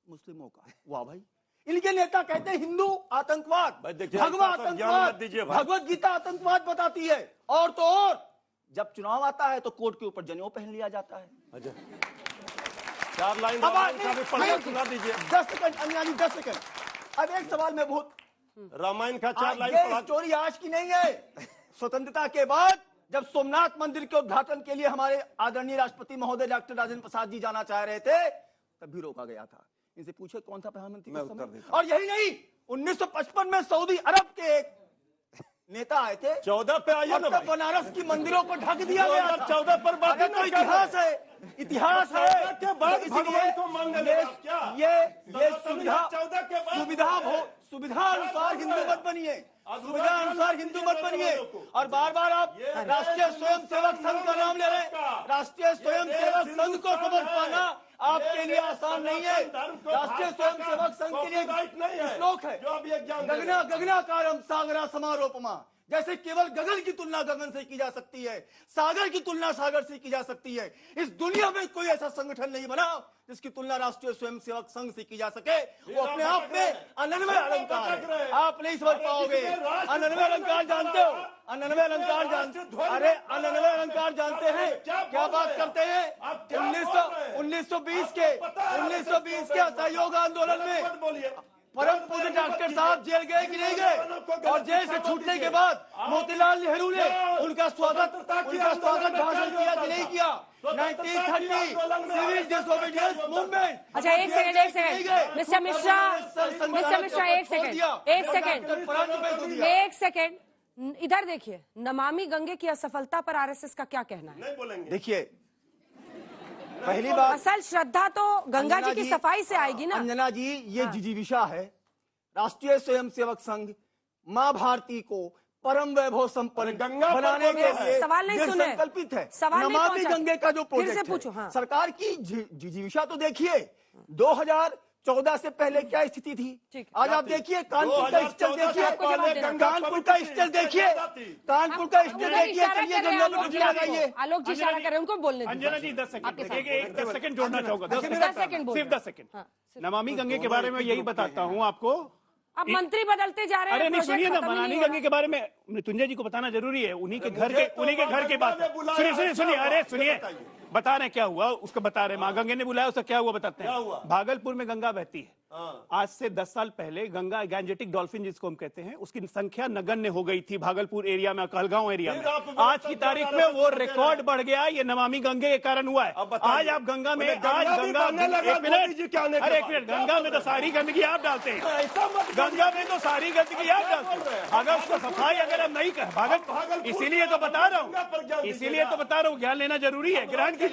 मुस्लिमों का। वाह भाई, इनके नेता कहते हैं हिंदू आतंकवाद, भगवत गीता आतंकवाद बताती है। और तो और जब चुनाव आता है तो कोर्ट के ऊपर जनेऊ पहन लिया जाता है। 4 लाइन सुना दीजिए। 10 सेकंड अंजना जी, 10 सेकंड। अब एक सवाल में बहुत, रामायण का 4 लाइन ये स्टोरी आज की नहीं है। स्वतंत्रता के बाद जब सोमनाथ मंदिर के उद्घाटन के लिए हमारे आदरणीय राष्ट्रपति महोदय डॉक्टर राजेंद्र प्रसाद जी जाना चाह रहे थे, तब भी रोका गया था। इनसे पूछे कौन था प्रधानमंत्री? और यही नहीं, 1955 में सऊदी अरब के एक नेता आए थे। 14 पे आइए ना, बनारस की मंदिरों को ढक दिया गया। 14 पर बात तो इतिहास है, इतिहास है। के बाद भगवान को मानने लगा क्या? ये सुविधा अनुसार हिंदू मत बनिए, सुविधा अनुसार हिंदू मत बनिए। और बार बार आप राष्ट्रीय स्वयंसेवक संघ का नाम ले रहे हैं। राष्ट्रीय स्वयंसेवक संघ को समझ पाना आपके लिए आसान नहीं है। राष्ट्रीय स्वयंसेवक संघ के लिए श्लोक है, गगना गगनाकारम सागरा समारोपमा। जैसे केवल गगन की तुलना गगन से की जा सकती है, सागर की तुलना सागर से की जा सकती है। इस दुनिया में कोई ऐसा संगठन नहीं बना जिसकी तुलना राष्ट्रीय स्वयंसेवक संघ से की जा सके। वो अपने आप में 99 अलंकार है, आप नहीं समझ पाओगे। 99 अलंकार जानते हो? 99 अलंकार जानते? अरे 99 अलंकार जानते हैं? क्या बात करते हैं? 1920 के असहयोग आंदोलन में परम पूज्य डॉक्टर साहब जेल गए कि नहीं गए? और जेल से छूटने के बाद मोतीलाल नेहरू ने उनका स्वागत भाषण किया कि नहीं किया? 1930 सिविल डिसोबीडियंस मूवमेंट। अच्छा, एक सेकंड मिस्टर मिश्रा, एक सेकंड इधर देखिए। नमामि गंगे की असफलता पर आरएसएस का क्या कहना है? नहीं बोलेंगे। देखिए, पहली बात, असल श्रद्धा तो गंगा जी की सफाई से आएगी ना। अंजना जी, ये जिजीविषा है। राष्ट्रीय स्वयंसेवक संघ माँ भारती को परम वैभव संपन्न गंगा बनाने के लिए सवाल नहीं सुने, संकल्पित है। सवाल नमामि गंगे का जो प्रोजेक्ट पूछो, है, सरकार की जिजीविषा तो देखिए। 2014 से पहले क्या स्थिति थी, आज आप देखिए। कानपुर का स्टेज देखिए, कानपुर का स्टेज देखिए, कानपुर का स्टेज देखिए। चलिए गंगा में डुबकी लगाइए। आलोक जी इशारा कर रहे हैं, उनको बोलने दीजिए। अंजना जी 10 सेकंड जोड़ना चाहूंगा। 10 सेकंड नमामि गंगे के बारे में यही बताता हूँ आपको। अब मंत्री बदलते जा रहे हैं। अरे नहीं, सुनिए ना, नमामि गंगे के बारे में मृत्युंजय जी को बताना जरूरी है। उन्हीं के घर के बात है। सुनिए, अरे सुनिए, बता रहे क्या हुआ उसको बता रहे। माँ गंगे ने बुलाया, उसका क्या हुआ बताते हैं। भागलपुर में गंगा बहती है। आज से 10 साल पहले गंगा गैंजेटिक डॉल्फिन जिसको हम कहते हैं, उसकी संख्या नगण्य हो गई थी भागलपुर एरिया में, कहलगांव एरिया में। आज की तारीख में वो रिकॉर्ड बढ़ गया। ये नमामि गंगे के कारण हुआ है। आज आप गंगा में, गंगा में तो सारी गंदगी आप डालते हैं। गंगा में तो सारी गंदगी आप डालते हैं। अगर उसको सफाई अगर हम नहीं कर भागल, इसीलिए तो बता रहा हूँ, ज्ञान लेना जरूरी है। ग्रहण कीजिए।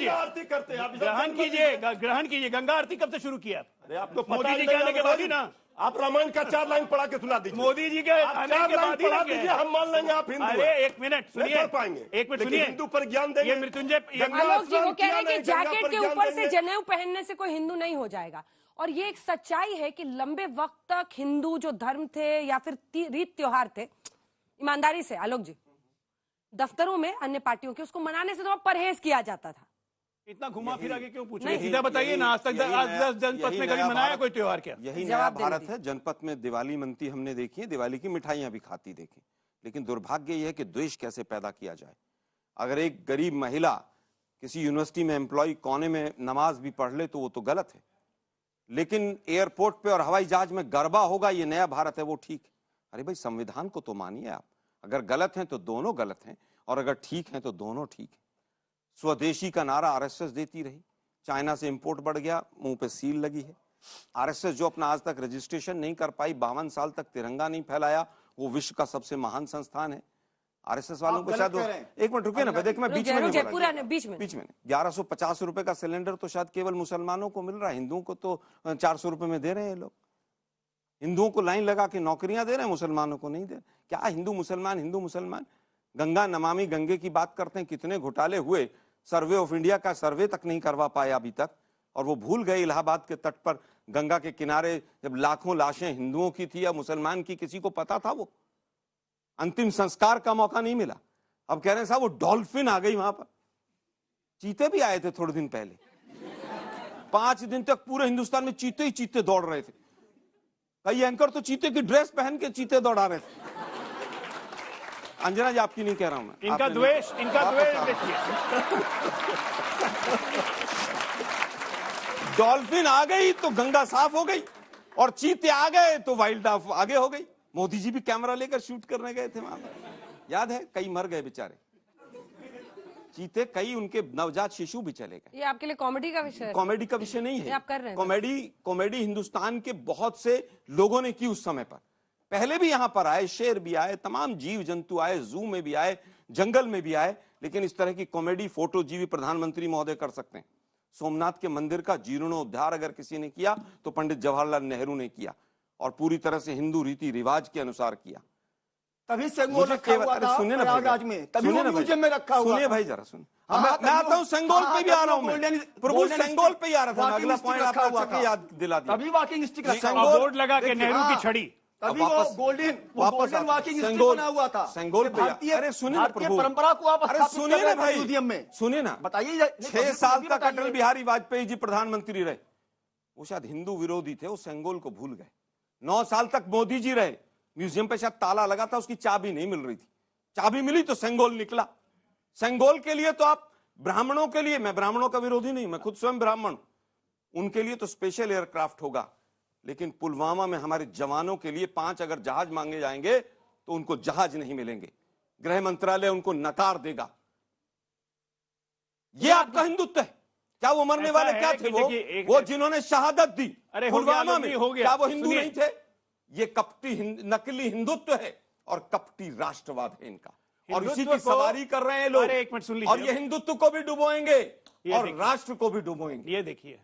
गंगा आरती कब से शुरू किया? आपको मोदी जी के आने के बाद ही ना। आप रामायण का 4 लाइन पढ़ा के सुना दीजिए। मोदी जी के आने के बाद ही हम मान लेंगे आप हिंदू। अरे एक मिनट सुनिए, एक मिनट सुनिए। हिंदू पर ज्ञान देंगे। ये मृत्युंजय आलोक जी वो कह रहे हैं कि जैकेट के ऊपर से जनेऊ पहनने से कोई हिंदू नहीं हो जाएगा। और ये एक सच्चाई है कि लंबे वक्त तक हिंदू जो धर्म थे या फिर रीत त्योहार थे, ईमानदारी से आलोक जी, दफ्तरों में अन्य पार्टियों के उसको मनाने से तो परहेज किया जाता था। इतना घुमा फिरा के क्यों पूछ रहे हैं? सीधा बताइए ना, आज तक 10 जनपद में कभी मनाया कोई त्योहार? क्या यही नया भारत है? जनपद में दिवाली मनती हमने देखी है, दिवाली की मिठाइयां भी खाती देखी, लेकिन दुर्भाग्य यह है कि द्वेष कैसे पैदा किया जाए। अगर एक गरीब महिला किसी यूनिवर्सिटी में एम्प्लॉय कोने में नमाज भी पढ़ ले तो वो तो गलत है, लेकिन एयरपोर्ट पे और हवाई जहाज में गरबा होगा, ये नया भारत है, वो ठीक है। अरे भाई, संविधान को तो मानिए आप। अगर गलत हैं तो दोनों गलत हैं, और अगर ठीक हैं तो दोनों ठीक है। स्वदेशी का नारा आरएसएस देती रही, चाइना से इंपोर्ट बढ़ गया, मुंह पे सील लगी है। आरएसएस जो अपना आज तक रजिस्ट्रेशन नहीं कर पाई, 52 साल तक तिरंगा नहीं फैलाया, वो विश्व का सबसे महान संस्थान है। आरएसएस वालों को शायद, एक मिनट रुकिए ना, देखिए मैं बीच में 1150 रुपए का सिलेंडर तो शायद केवल मुसलमानों को मिल रहा है, हिंदुओं को तो 400 रुपए में दे रहे हैं लोग। हिंदुओं को लाइन लगा के नौकरियां दे रहे हैं, मुसलमानों को नहीं दे रहे। क्या हिंदू मुसलमान? गंगा नमामि गंगे की बात करते हैं, कितने घोटाले हुए, सर्वे ऑफ इंडिया का सर्वे तक नहीं करवा पाया अभी तक, और वो भूल गए इलाहाबाद के तट पर गंगा के किनारे जब लाखों लाशें हिंदुओं की थी या मुसलमान की, किसी को पता था? वो अंतिम संस्कार का मौका नहीं मिला। अब कह रहे हैं साहब वो डॉल्फिन आ गई वहां पर। चीते भी आए थे थोड़े दिन पहले, 5 दिन तक पूरे हिंदुस्तान में चीते ही चीते दौड़ रहे थे। कई एंकर तो चीते की ड्रेस पहन के चीते दौड़ा रहे थे। अंजना जी, आपकी नहीं कह रहा हूं मैं, इनका द्वेष देखिए। डॉल्फिन आ गई तो गंगा साफ हो गई, और चीते आ गए तो वाइल्ड लाइफ आगे हो गई। मोदी जी भी कैमरा लेकर शूट करने गए थे वहां पर, याद है? कई मर गए बेचारे चीते, कई उनके नवजात शिशु भी चले गए। ये आपके लिए कॉमेडी का विषय है? कॉमेडी का विषय नहीं है, आप कर रहे हैं कॉमेडी हिंदुस्तान के बहुत से लोगों ने की उस समय पर। पहले भी यहां पर आए, शेर भी आए, तमाम जीव जंतु आए, जू में भी आए, जंगल में भी आए, लेकिन इस तरह की कॉमेडी फोटो जीवी प्रधानमंत्री महोदय कर सकते हैं। सोमनाथ के मंदिर का जीर्णोद्धार अगर किसी ने किया तो पंडित जवाहरलाल नेहरू ने किया, और पूरी तरह से हिंदू रीति रिवाज के अनुसार किया। तभी सेंगोल रखा हुआ था प्रयागराज में, तभी वो म्यूजियम में रखा हुआ। सुनिए भाई जरा सुनिए, मैं आता हूँ सेंगोल पे भी आ रहा हूँ, प्रभु सेंगोल पे ही आ रहा था। अगला पॉइंट आपने याद दिला दिया। तभी वॉकिंग स्टिक रखा, बोर्ड लगा के नेहरू की छड़ी, तभी वो गोल्डन वॉकिंग स्टिक बना हुआ था सेंगोल पे। अरे सुनिए प्रभु, परंपरा को आप सुनिए ना भाई, म्यूजियम में सुनिए ना, बताइए। 6 साल तक अटल बिहारी वाजपेयी जी प्रधानमंत्री रहे, वो शायद हिंदू विरोधी थे, वो सेंगोल को भूल गए। 9 साल तक मोदी जी रहे, म्यूजियम पे शायद ताला लगा था, उसकी चाबी नहीं मिल रही थी, चाबी मिली तो सेंगोल निकला। सेंगोल के लिए तो आप ब्राह्मणों के लिए, मैं ब्राह्मणों का विरोधी नहीं, मैं खुद स्वयं ब्राह्मण, उनके लिए तो स्पेशल एयरक्राफ्ट होगा, लेकिन पुलवामा में हमारे जवानों के लिए 5 अगर जहाज मांगे जाएंगे तो उनको जहाज नहीं मिलेंगे, गृह मंत्रालय उनको नकार देगा। ये आपका हिंदुत्व है क्या? वो मरने वाले क्या थे? वो जिन्होंने शहादत दी पुलवामा में, क्या वो हिंदू नहीं थे? ये कपटी नकली हिंदुत्व है और कपटी राष्ट्रवाद है इनका, और इसी की सवारी कर रहे हैं लोग। एक मिनट सुन लीजिए, और ये हिंदुत्व को भी डुबोएंगे और राष्ट्र को भी डुबोएंगे। ये देखिए,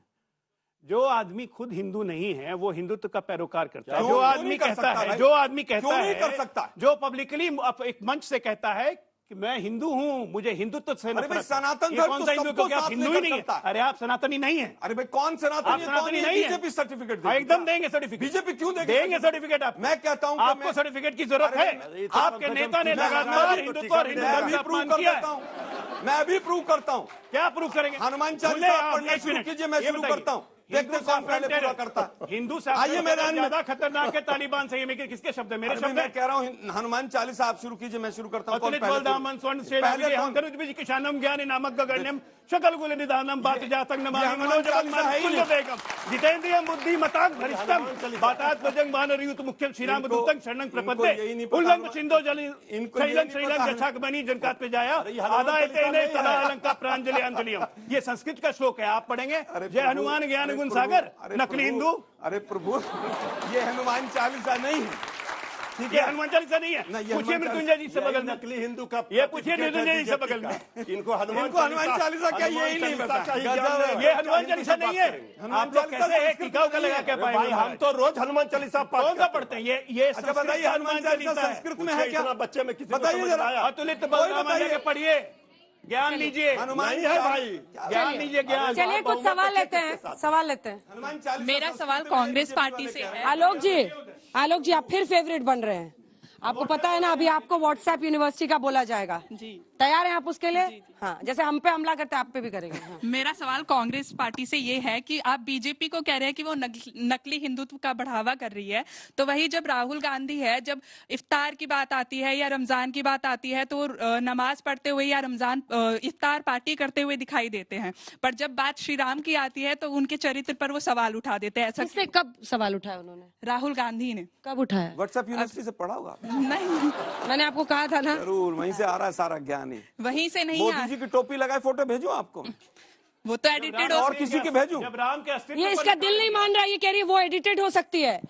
जो आदमी खुद हिंदू नहीं है वो हिंदुत्व का पैरोकार करता है। जो आदमी कहता है, जो पब्लिकली एक मंच से कहता है कि मैं हिंदू हूं, मुझे हिंदुत्व से नफरत। सनातन धर्म तो सबको साथ हिंदू ही नहीं है। अरे आप सनातनी नहीं है। अरे भाई कौन सनातनी नहीं है? बीजेपी सर्टिफिकेट एकदम देंगे सर्टिफिकेट। बीजेपी क्यों देंगे सर्टिफिकेट? आप, मैं कहता हूँ आपको सर्टिफिकेट की जरूरत है। आपके नेता ने लगातार हिंदुत्व और हिंदू धर्म का अपमान किया है। मैं अभी प्रूव करता हूँ। क्या प्रूव करेंगे? हनुमान चालीसा पढ़ना शुरू कीजिए, मैं शुरू करता हूँ, देखते कौन पहले पूरा करता है। हिंदू से आइए मेरे ज्यादा खतरनाक है तालिबान से। ये किसके शब्द है? मेरे शब्द है। मैं कह रहा हूँ हनुमान चालीसा आप शुरू कीजिए, मैं शुरू करता हूँ। शकल गुल निदानम बात जातक नमामि मनोजवम मनोजवेगम जितेंद्रियम बुद्धिमतां वरिष्ठम बातात भजंग वानरयुत मुख्यम श्रीराम दूतं शरणं प्रपद्ये उल्लंघ सिंधो शैलं श्रीलं गच्छाक बनी जनकात पे जाया आदाय तेने तदा अलंका प्रांजलि अंजलियम। ये संस्कृत का श्लोक है, आप पढ़ेंगे। जय हनुमान ज्ञान गुण सागर, नकली हिंदू। अरे प्रभु, ये हनुमान चालीसा नहीं है, ठीक है? हनुमान चालीसा नहीं है। पूछिए मृत्युंजय जी से बगल में, नकली हिंदू का। ये पूछिए मृत्युंजय जी से बगल में, इनको हनुमान चालीसा क्या यही नहीं पता? ये हनुमान चालीसा नहीं है। आप लोग कैसे एक टिकाऊ का लगा के पाए? हम तो रोज हनुमान चालीसा कौन सा पढ़ते हैं? ये बताइए, हनुमान चालीसा संस्कृत में है क्या? बच्चे में किसी बताइए जरा। अतुलित बलरामायण के पढ़िए, ज्ञान लीजिए। हनुमान है भाई, ज्ञान लीजिए, ज्ञान। चलिए कुछ सवाल लेते हैं, सवाल लेते हैं। मेरा सवाल कांग्रेस पार्टी से है। आलोक जी, आप फिर फेवरेट बन रहे हैं। आपको पता है ना, अभी आपको व्हाट्सएप यूनिवर्सिटी का बोला जाएगा जी। तैयार हैं आप उसके लिए? हाँ, जैसे हम पे हमला करते हैं आप पे भी करेंगे। हाँ। मेरा सवाल कांग्रेस पार्टी से ये है कि आप बीजेपी को कह रहे हैं कि वो नकली हिंदुत्व का बढ़ावा कर रही है, तो वही जब राहुल गांधी है, जब इफ्तार की बात आती है या रमजान की बात आती है तो नमाज पढ़ते हुए या रमजान इफ्तार पार्टी करते हुए दिखाई देते हैं, पर जब बात श्री राम की आती है तो उनके चरित्र पर वो सवाल उठा देते हैं। ऐसा किसने कब सवाल उठाया? उन्होंने, राहुल गांधी ने। कब उठाया? व्हाट्सएप यूनिवर्सिटी से पढ़ा होगा? नहीं, मैंने आपको कहा था ना, जरूर वहीं से आ रहा है सारा ज्ञान ही। वहीं से नहीं। मोदी जी की टोपी लगाए फोटो भेजू आपको? वो तो एडिटेड और किसी की भेजू? जब राम के अस्तित्व ये इसका दिल नहीं मान रहा, ये कह रही है वो एडिटेड हो सकती है।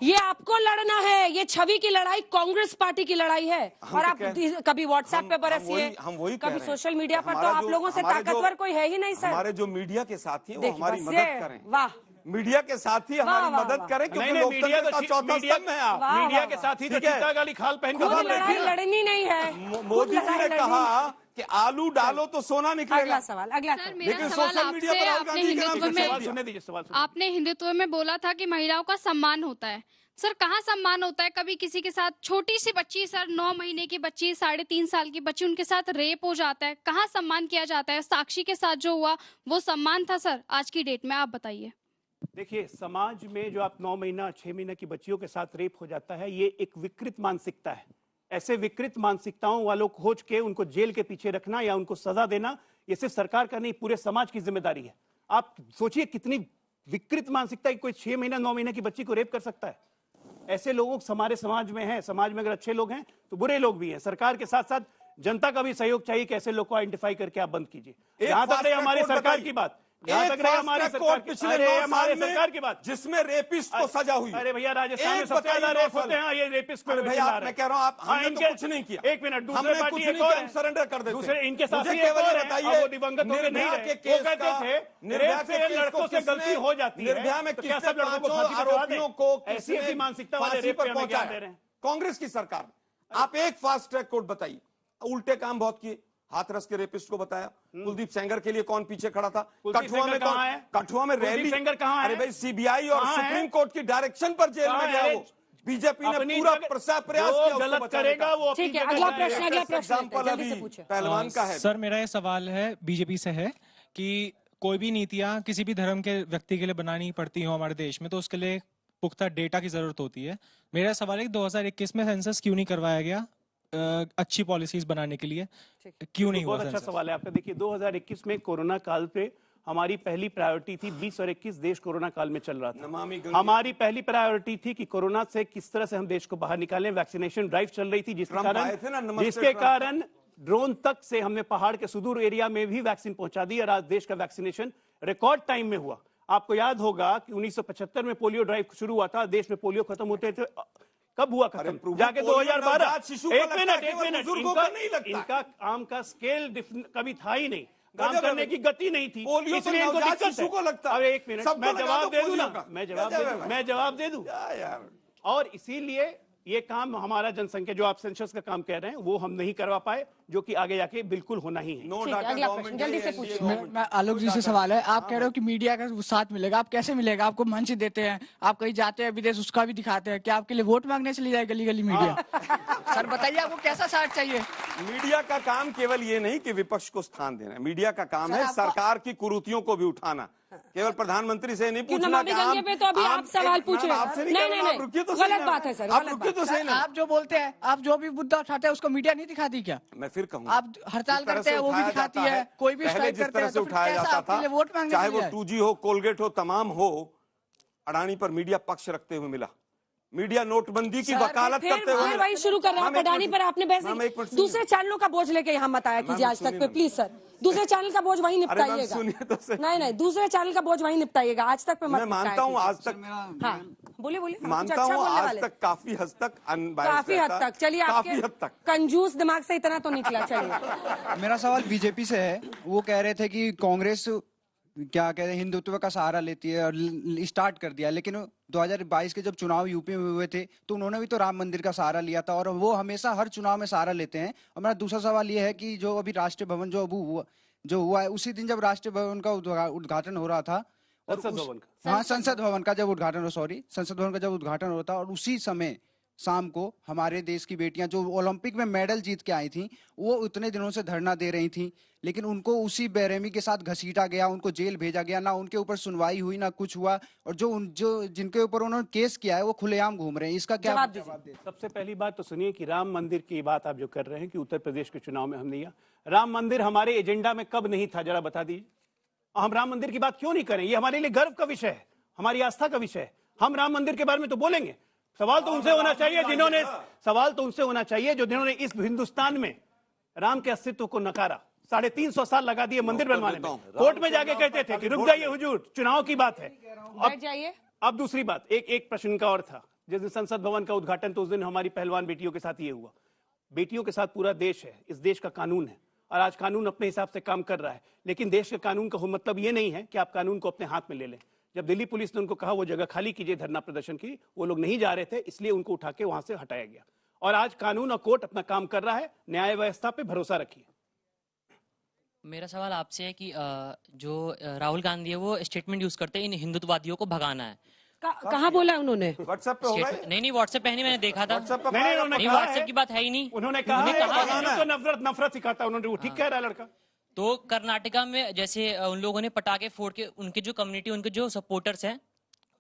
ये आपको लड़ना है, ये छवि की लड़ाई कांग्रेस पार्टी की लड़ाई है। और आप कभी व्हाट्सएप पे बरसिए, कभी सोशल मीडिया पर, तो आप लोगों से ताकतवर कोई है ही नहीं सर। हमारे जो मीडिया के साथी हैं वो हमारी मदद करें। वाह, मीडिया के साथ ही हमारी मदद करें, क्योंकि लोकतंत्र का चौथा स्तंभ है आप। मीडिया के साथ ही तो चिंता गाली खाल पहन खुद लड़ाई लड़नी नहीं है। मोदी जी ने कहा कि आलू डालो तो सोना निकलेगा। अगला सवाल, अगला सर, सवाल। मेरा लेकिन सवाल सोशल मीडिया पर आपसे, राहुल आपने गांधी के नाम हिंदुत्व से में सुनने दीजिए सवाल। आपने हिंदुत्व में बोला था कि महिलाओं का सम्मान होता है। सर, कहाँ सम्मान होता है? कभी किसी के साथ छोटी सी बच्ची, सर 9 महीने की बच्ची, 3.5 साल की बच्ची, उनके साथ रेप हो जाता है, कहाँ सम्मान किया जाता है? साक्षी के साथ जो हुआ वो सम्मान था सर आज की डेट में? आप बताइए। देखिए, समाज में जो आप 9 महीना 6 महीने की बच्चियों के साथ रेप हो जाता है, ये एक विकृत मानसिकता है। ऐसे विकृत मानसिकताओं वालों को खोज के उनको जेल के पीछे रखना या उनको सजा देना, ये सिर्फ सरकार का नहीं, पूरे समाज की जिम्मेदारी है। आप सोचिए कितनी विकृत मानसिकता, कोई 6 महीना 9 महीने की बच्ची को रेप कर सकता है। ऐसे लोग हमारे समाज में हैं। समाज में अगर अच्छे लोग हैं तो बुरे लोग भी हैं। सरकार के साथ साथ जनता का भी सहयोग चाहिए कि ऐसे लोग को आइडेंटिफाई करके आप बंद कीजिए। जहां तक रही हमारी सरकार की बात, जहां तक रही हमारी सरकार की बात, जिसमें रेपिस्ट को सजा हुई। अरे भैया, राजस्थान में सबसे ज्यादा रेप होते हैं, ये रेपिस्ट को भैया मैं कह रहा हूँ, आप हमने तो कुछ नहीं किया। एक मिनट, दूसरे पार्टी एक और सरेंडर कर देते। दूसरे इनके साथ बताइए, वो दिवंगत होकर नहीं रहे, वो कहते थे रेप से लड़कों से गलती हो जाती है, निर्भया में तो क्या किसने सब लड़कों को 5 फांसी पर आरोपियों को ऐसी मानसिकता वाले रेप पर क्या दे रहे हैं? कांग्रेस की सरकार। आप एक फास्ट ट्रैक कोर्ट बताइए। उल्टे काम बहुत किए। हाथरस के रेपिस्ट को बताया, कुलदीप सेंगर के लिए कौन पीछे खड़ा था? कठुआ में कौन है? कठुआ में रैली। अरे भाई, सीबीआई और सुप्रीम कोर्ट की डायरेक्शन पर जेल में गया वो। बीजेपी ने पूरा प्रयास किया गलत करेगा वो। ठीक है, अगला प्रश्न, अगला प्रश्न जल्दी से पूछे। पहलवान का है सर, मेरा ये सवाल है बीजेपी से है कि कोई भी नीतियां किसी भी धर्म के व्यक्ति के लिए बनानी पड़ती हो हमारे देश में, तो उसके लिए पुख्ता डेटा की जरूरत होती है। मेरा सवाल है कि 2021 में सेंसस क्यों नहीं करवाया गया अच्छी पॉलिसीज बनाने के लिए? क्यों नहीं हुआ? बहुत अच्छा सवाल है आपका। देखिए, 2021 में कोरोना काल पे हमारी पहली प्रायोरिटी थी। 20 और 21 देश कोरोना काल में चल रहा था। हमारी पहली प्रायोरिटी थी कि कोरोना से किस तरह से हम देश को बाहर निकालें। वैक्सीनेशन ड्राइव चल रही थी, जिसके कारण ड्रोन तक से हमने पहाड़ के सुदूर एरिया में भी वैक्सीन पहुंचा दी और आज देश का वैक्सीनेशन रिकॉर्ड टाइम में हुआ। आपको याद होगा कि 1975 में पोलियो ड्राइव शुरू हुआ था, देश में पोलियो खत्म होते थे। कब हुआ खत्म? जाके 2012। एक मिनट, इनका काम का स्केल कभी था ही नहीं, काम करने की गति नहीं थी, इसलिए इनको दिक्कत है। अब एक मिनट, मैं जवाब दे दूं ना, मैं जवाब दे दूं। और इसीलिए ये काम हमारा जनसंख्या, जो आप सेंसस का काम कह रहे हैं, वो हम नहीं करवा पाए, जो कि आगे जाके बिल्कुल होना ही है। जल्दी से पूछिए। मैं आलोक जी से सवाल है, आप कह रहे हो कि मीडिया का साथ मिलेगा, आप कैसे मिलेगा? आपको मंच देते हैं, आप कहीं जाते हैं विदेश, उसका भी दिखाते हैं, क्या आपके लिए वोट मांगने चली जाए गली गली मीडिया? सर बताइए, आपको कैसा साथ चाहिए? मीडिया का काम केवल ये नहीं कि विपक्ष को स्थान देना, मीडिया का काम है सरकार की कुरीतियों को भी उठाना। केवल प्रधानमंत्री से नहीं पूछना कि तो अभी आप सवाल पूछ रहे हैं। नहीं, गलत बात है सर, आप रुकिए तो सही ना। आप जो बोलते हैं, आप जो भी मुद्दा उठाते हैं उसको मीडिया नहीं दिखाती क्या? मैं फिर कहूँ, आप हड़ताल करते हैं वो भी दिखाती है, कोई भी स्ट्राइक करते हैं, से उठाया जाता था, वोट मांगने चाहे वो 2G हो, कोलगेट हो, तमाम हो। अडानी पर मीडिया पक्ष रखते हुए मिला। मीडिया नोटबंदी की वकालत करते हुए वही शुरू कर रहे हैं। अडानी पर आपने बहस, दूसरे चैनलों का बोझ लेके यहाँ मत आया कीजिए आज तक पे, प्लीज सर। दूसरे चैनल का बोझ वही निपटाइएगा। नहीं, दूसरे चैनल का बोझ वही निपटाइएगा, आज तक पे मत। मैं मानता हूँ आज तक, हाँ बोलिए, मानता हूँ आज तक काफी हद तक, चलिए काफी हद तक कंजूस दिमाग से इतना तो निकला। चलिए, मेरा सवाल बीजेपी से है। वो कह रहे थे कि कांग्रेस क्या कहते हैं हिंदुत्व का सहारा लेती है और स्टार्ट कर दिया, लेकिन 2022 के जब चुनाव यूपी में हुए थे तो उन्होंने भी तो राम मंदिर का सहारा लिया था और वो हमेशा हर चुनाव में सहारा लेते हैं। और मेरा दूसरा सवाल ये है कि जो अभी राष्ट्रीय भवन जो हुआ है, उसी दिन जब राष्ट्रीय भवन का उद्घाटन हो रहा था और संसद भवन का जब उद्घाटन हो रहा था और उसी समय शाम को हमारे देश की बेटियां जो ओलंपिक में मेडल जीत के आई थी, वो उतने दिनों से धरना दे रही थी, लेकिन उनको उसी बेरहमी के साथ घसीटा गया, उनको जेल भेजा गया, ना उनके ऊपर सुनवाई हुई ना कुछ हुआ, और जो जिनके ऊपर उन्होंने केस किया है वो खुलेआम घूम रहे हैं। इसका क्या जवाब दे? सबसे पहली बात तो सुनिए कि राम मंदिर की बात आप जो कर रहे हैं कि उत्तर प्रदेश के चुनाव में हमने दिया, राम मंदिर हमारे एजेंडा में कब नहीं था, जरा बता दीजिए। हम राम मंदिर की बात क्यों नहीं करें? ये हमारे लिए गर्व का विषय है, हमारी आस्था का विषय है। हम राम मंदिर के बारे में तो बोलेंगे। सवाल तो उनसे होना चाहिए जिन्होंने इस हिंदुस्तान में राम के अस्तित्व को नकारा। 350 साल लगा दिए मंदिर बनवाने में। कोर्ट में जाके कहते थे कि रुक जाइए हुजूर, चुनाव की बात है। बैठ जाइए। अब दूसरी बात, एक प्रश्न का और था, जिस दिन संसद भवन का उद्घाटन, तो उस दिन हमारी पहलवान बेटियों के साथ ये हुआ। बेटियों के साथ पूरा देश है, इस देश का कानून है, और आज कानून अपने हिसाब से काम कर रहा है। लेकिन देश के कानून का मतलब ये नहीं है कि आप कानून को अपने हाथ में ले लें। जब दिल्ली पुलिस ने उनको कहा वो जगह खाली कीजिए धरना प्रदर्शन की, वो लोग नहीं जा रहे थे, इसलिए उनको उठा के वहां से हटाया गया। और आज कानून और कोर्ट अपना काम कर रहा है। न्याय व्यवस्था पे भरोसा रखिए। मेरा सवाल आपसे है कि जो राहुल गांधी है वो स्टेटमेंट यूज करते हैं इन हिंदुत्ववादियों को भगाना है। कहाँ बोला उन्होंने? व्हाट्सएप पे होगा? नहीं व्हाट्सएप पे नहीं, मैंने देखा था। नहीं व्हाट्सएप की बात है ही नहीं। उन्होंने कहा तो नफरत सिखाता उन्होंने, वो ठीक कह रहा है लड़का। तो कर्नाटका में जैसे उन लोगों ने पटाखे फोड़ के, उनके जो कम्युनिटी, उनके जो सपोर्टर्स हैं,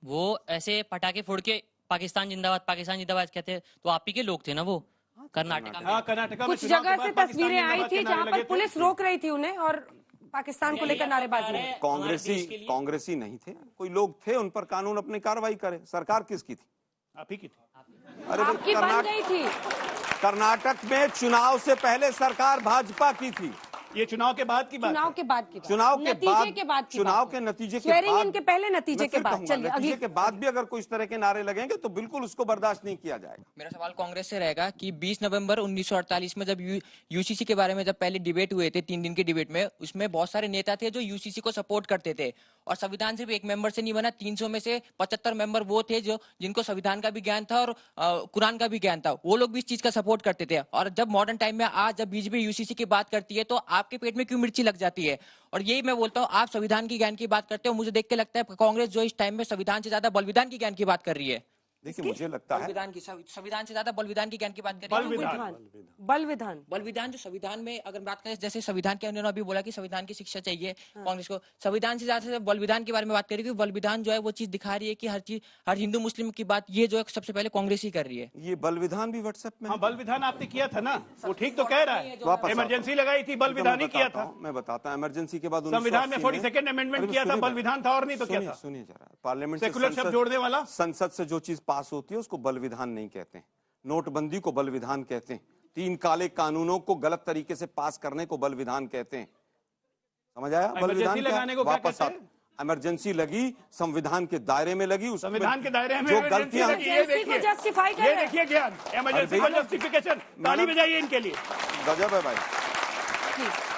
वो ऐसे पटाखे फोड़ के पाकिस्तान जिंदाबाद कहते हैं। तो आप ही के लोग थे ना वो कर्नाटका में। कर्नाटका कुछ जगह से तस्वीरें आई थी जहां पर पुलिस रोक रही थी उन्हें और पाकिस्तान को लेकर नारेबाजी। कांग्रेसी नहीं थे, कोई लोग थे, उन पर कानून अपनी कार्रवाई करे। सरकार किसकी थी? आप ही की थी। अरे आपकी बन गई थी। कर्नाटक में चुनाव से पहले सरकार भाजपा की थी। ये चुनाव के बाद की बात, चुनाव के बाद की बात, नतीजे के बाद, चुनाव के नतीजे के बाद, बाद, के पहले नतीजे के बाद, चलिए नतीजे के बाद भी अगर कोई इस तरह के नारे लगेंगे तो बिल्कुल उसको बर्दाश्त नहीं किया जाएगा। मेरा सवाल कांग्रेस से रहेगा कि 20 नवंबर 1948 में जब यूसीसी के बारे में जब पहले डिबेट हुए थे, 3 दिन के डिबेट में, उसमें बहुत सारे नेता थे जो यूसीसी को सपोर्ट करते थे, और संविधान सिर्फ एक मेंबर से नहीं बना, 300 में से 75 मेंबर वो थे जो जिनको संविधान का भी ज्ञान था और कुरान का भी ज्ञान था। वो लोग भी इस चीज का सपोर्ट करते थे। और जब मॉडर्न टाइम में आज जब बीजेपी यूसीसी की बात करती है तो आपके पेट में क्यों मिर्ची लग जाती है? और यही मैं बोलता हूँ, आप संविधान की ज्ञान की बात करते हो, मुझे देख के लगता है कांग्रेस जो इस टाइम में संविधान से ज्यादा बलविधान की ज्ञान की बात कर रही है। देखिए, मुझे लगता है संविधान से ज्यादा बलविधान की ज्ञान की बात करें। बलविधान जो संविधान में अगर बात करें, जैसे संविधान के उन्होंने अभी बोला कि संविधान की शिक्षा चाहिए कांग्रेस को, संविधान से ज्यादा बलविधान के बारे में बात करें, क्योंकि बलविधान जो है वो चीज दिखा रही है कि हर हिंदू मुस्लिम की बात ये जो है सबसे पहले कांग्रेस ही कर रही है। ये बलविधान भी व्हाट्सएप में, बलविधान आपने किया था ना, वो ठीक तो कह रहा है। इमरजेंसी लगाई थी, बलविधान ही किया था। मैं बताता हूँ, इमरजेंसी के बाद संविधान में 42nd अमेंडमेंट किया था, बलविधान था और नहीं तो क्या था? सुनिए जरा, पार्लियामेंट सेकुलर शब्द जोड़ने वाला, संसद से जो चीज पास होती है उसको बलविधान नहीं कहते हैं। नोटबंदी को बलविधान कहते हैं। 3 काले कानूनों को गलत तरीके से पास करने को बलविधान कहते हैं। समझ आया? बलविधान लगाने को वापस इमरजेंसी लगी, संविधान के दायरे में लगी, संविधान के दायरे में जो गलतियां, ये देखिए ज्ञान, इमरजेंसी का जस्टिफिकेशन, ताली बजाइए इनके लिए। गजब है भाई।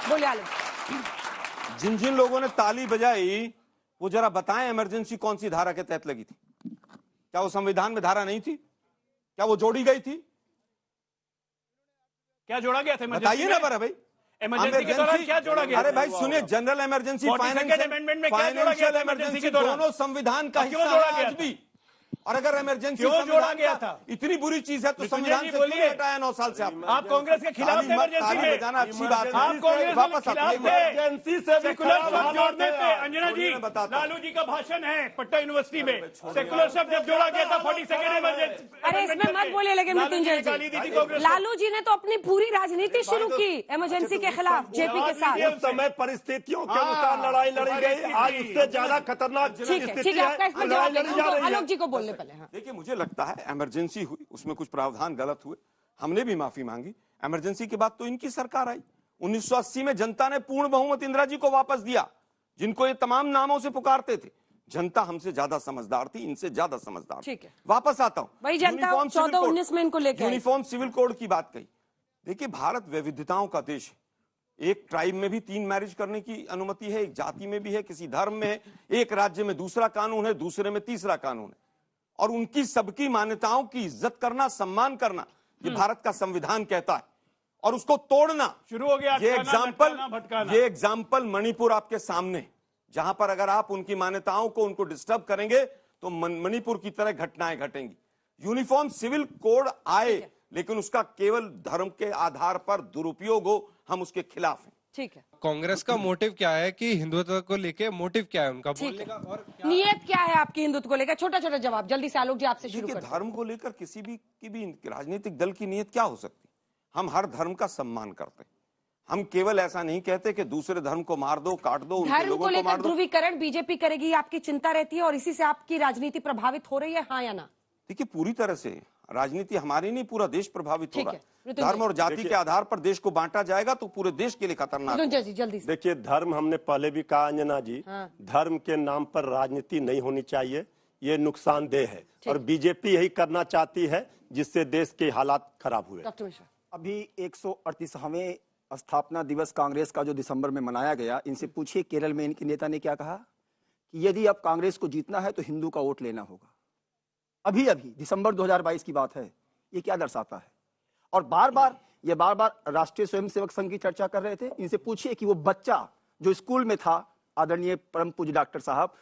बोलिए आलम। जिन लोगों ने ताली बजाई वो जरा बताएं इमरजेंसी कौन सी धारा के तहत लगी थी? क्या वो संविधान में धारा नहीं थी? क्या वो जोड़ी गई थी? क्या जोड़ा गया था? बताइए ना भाई। इमरजेंसी के दौरान क्या जोड़ा गया? अरे भाई सुनिए, जनरल इमरजेंसी, फाइनेंशियल इमरजेंसी के दोनों संविधान का हिस्सा है आज भी। और अगर इमरजेंसी क्यों जोड़ा गया था? इतनी बुरी चीज है तो संविधान से क्यों हटाया 9 साल से? आप कांग्रेस के खिलाफ थे इमरजेंसी में, बजाना अच्छी बात है। आप कांग्रेस वापस इमरजेंसी से सेकुलर शब्द जोड़ने पे, अंजना जी, लालू जी का भाषण है पटना यूनिवर्सिटी में, सेकुलर शब्द जब जोड़ा गया था 42nd इमरजेंसी। अरे इसमें मत बोलिए, लेकिन मृत्युंजय जी, लालू जी ने तो अपनी पूरी राजनीति शुरू की इमरजेंसी के खिलाफ जेपी के साथ। उस समय परिस्थितियों के अनुसार लड़ाई लड़ी गई, आज उससे ज्यादा खतरनाक ठीक है, आपका इसमें जवाब देना, आलोक जी को बोलने पहले। देखिए, मुझे लगता है इमरजेंसी हुई, उसमें कुछ प्रावधान गलत हुए, हमने भी माफी मांगी। इमरजेंसी के बाद तो इनकी सरकार आई। 1980 में जनता ने पूर्ण बहुमत इंदिरा जी को वापस दिया, जिनको ये तमाम नामों से पुकारते थे। जनता हमसे ज्यादा समझदार थी, इनसे ज्यादा समझदार। ठीक है, वापस आता हूं। वही जनता 14-19 में इनको लेकर यूनिफॉर्म सिविल कोड की बात कही। देखिए, भारत विविधताओं का देश है। एक ट्राइब में भी 3 मैरिज करने की अनुमति है, एक जाति में भी है, किसी धर्म में है, एक राज्य में दूसरा कानून है, दूसरे में तीसरा कानून है। और उनकी सबकी मान्यताओं की इज्जत करना, सम्मान करना, ये भारत का संविधान कहता है। और उसको तोड़ना शुरू हो गया। ये एग्जाम्पल मणिपुर आपके सामने, जहां पर अगर आप उनकी मान्यताओं को, उनको डिस्टर्ब करेंगे तो मणिपुर की तरह घटनाएं घटेंगी। यूनिफॉर्म सिविल कोड आए, लेकिन उसका केवल धर्म के आधार पर दुरुपयोग हो, हम उसके खिलाफ हैं। ठीक है, कांग्रेस का मोटिव क्या है कि हिंदुत्व को लेके मोटिव क्या है उनका बोलने का, और नियत क्या है आपकी हिंदुत्व को लेकर? छोटा छोटा जवाब जल्दी से, आलोक जी आपसे शुरू देखिए, करते हैं। धर्म को लेकर किसी भी राजनीतिक दल की नियत क्या हो सकती? हम हर धर्म का सम्मान करते हैं। हम केवल ऐसा नहीं कहते कि दूसरे धर्म को मार दो, काट दो, उनके धर्म लोगों को को लेकर मार दो। ध्रुवीकरण बीजेपी करेगी, ये आपकी चिंता रहती है और इसी से आपकी राजनीति प्रभावित हो रही है, हाँ या ना? देखिए, पूरी तरह से राजनीति हमारी नहीं, पूरा देश प्रभावित ठीक होगा। है, धर्म और जाति के आधार पर देश को बांटा जाएगा तो पूरे देश के लिए खतरनाक है। जी जल्दी से। देखिए, धर्म हमने पहले भी कहा अंजना जी, धर्म के नाम पर राजनीति नहीं होनी चाहिए, ये नुकसानदेह है और बीजेपी यही करना चाहती है जिससे देश के हालात खराब हुए। डॉक्टर मिश्रा, अभी 138वें स्थापना दिवस कांग्रेस का जो दिसंबर में मनाया गया, इनसे पूछिए केरल में इनके नेता ने क्या कहा कि यदि अब कांग्रेस को जीतना है तो हिंदू का वोट लेना होगा। अभी दिसंबर 2022 की बात है। ये क्या दर्शाता है? और बार बार राष्ट्रीय स्वयंसेवक संघ की चर्चा कर रहे थे। इनसे पूछिए कि वो बच्चा जो स्कूल में था, आदरणीय परम पूज्य डॉक्टर साहब,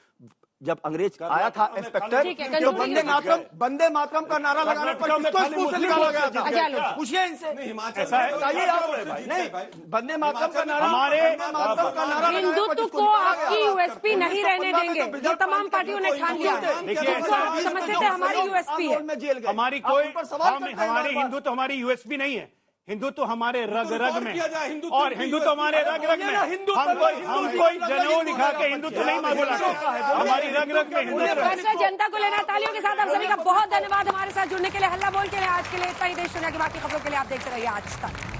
जब अंग्रेज आया था इंस्पेक्टर, जो वंदे मातरम का नारा लगाने पर किसको स्कूल से निकाला गया था? पूछिए इनसे, बताइए आप। नहीं, वंदे मातरम का नारा हिंदुत्व को आपकी यूएसपी नहीं रहने देंगे, जो तमाम पार्टियों ने ठान लिया। जिसको आप समझते थे हमारी यूएसपी है, हमारी कोई हमारी हिंदुत्व हमारी यूएसपी नहीं है। हिंदुत्व हमारे रग रग में, और हिंदुत्व हमारे रग रग में। हम कोई जनेऊ दिखा के हिंदुत्व नहीं बोला, हमारी रग रग में हिंदुत्व। जनता को लेना। तालियों के साथ आप सभी का बहुत धन्यवाद हमारे साथ जुड़ने के लिए। हल्ला बोल के लिए आज के लिए इतना ही। देश दुनिया की बाकी खबरों के लिए आप देखते रहिए आज तक।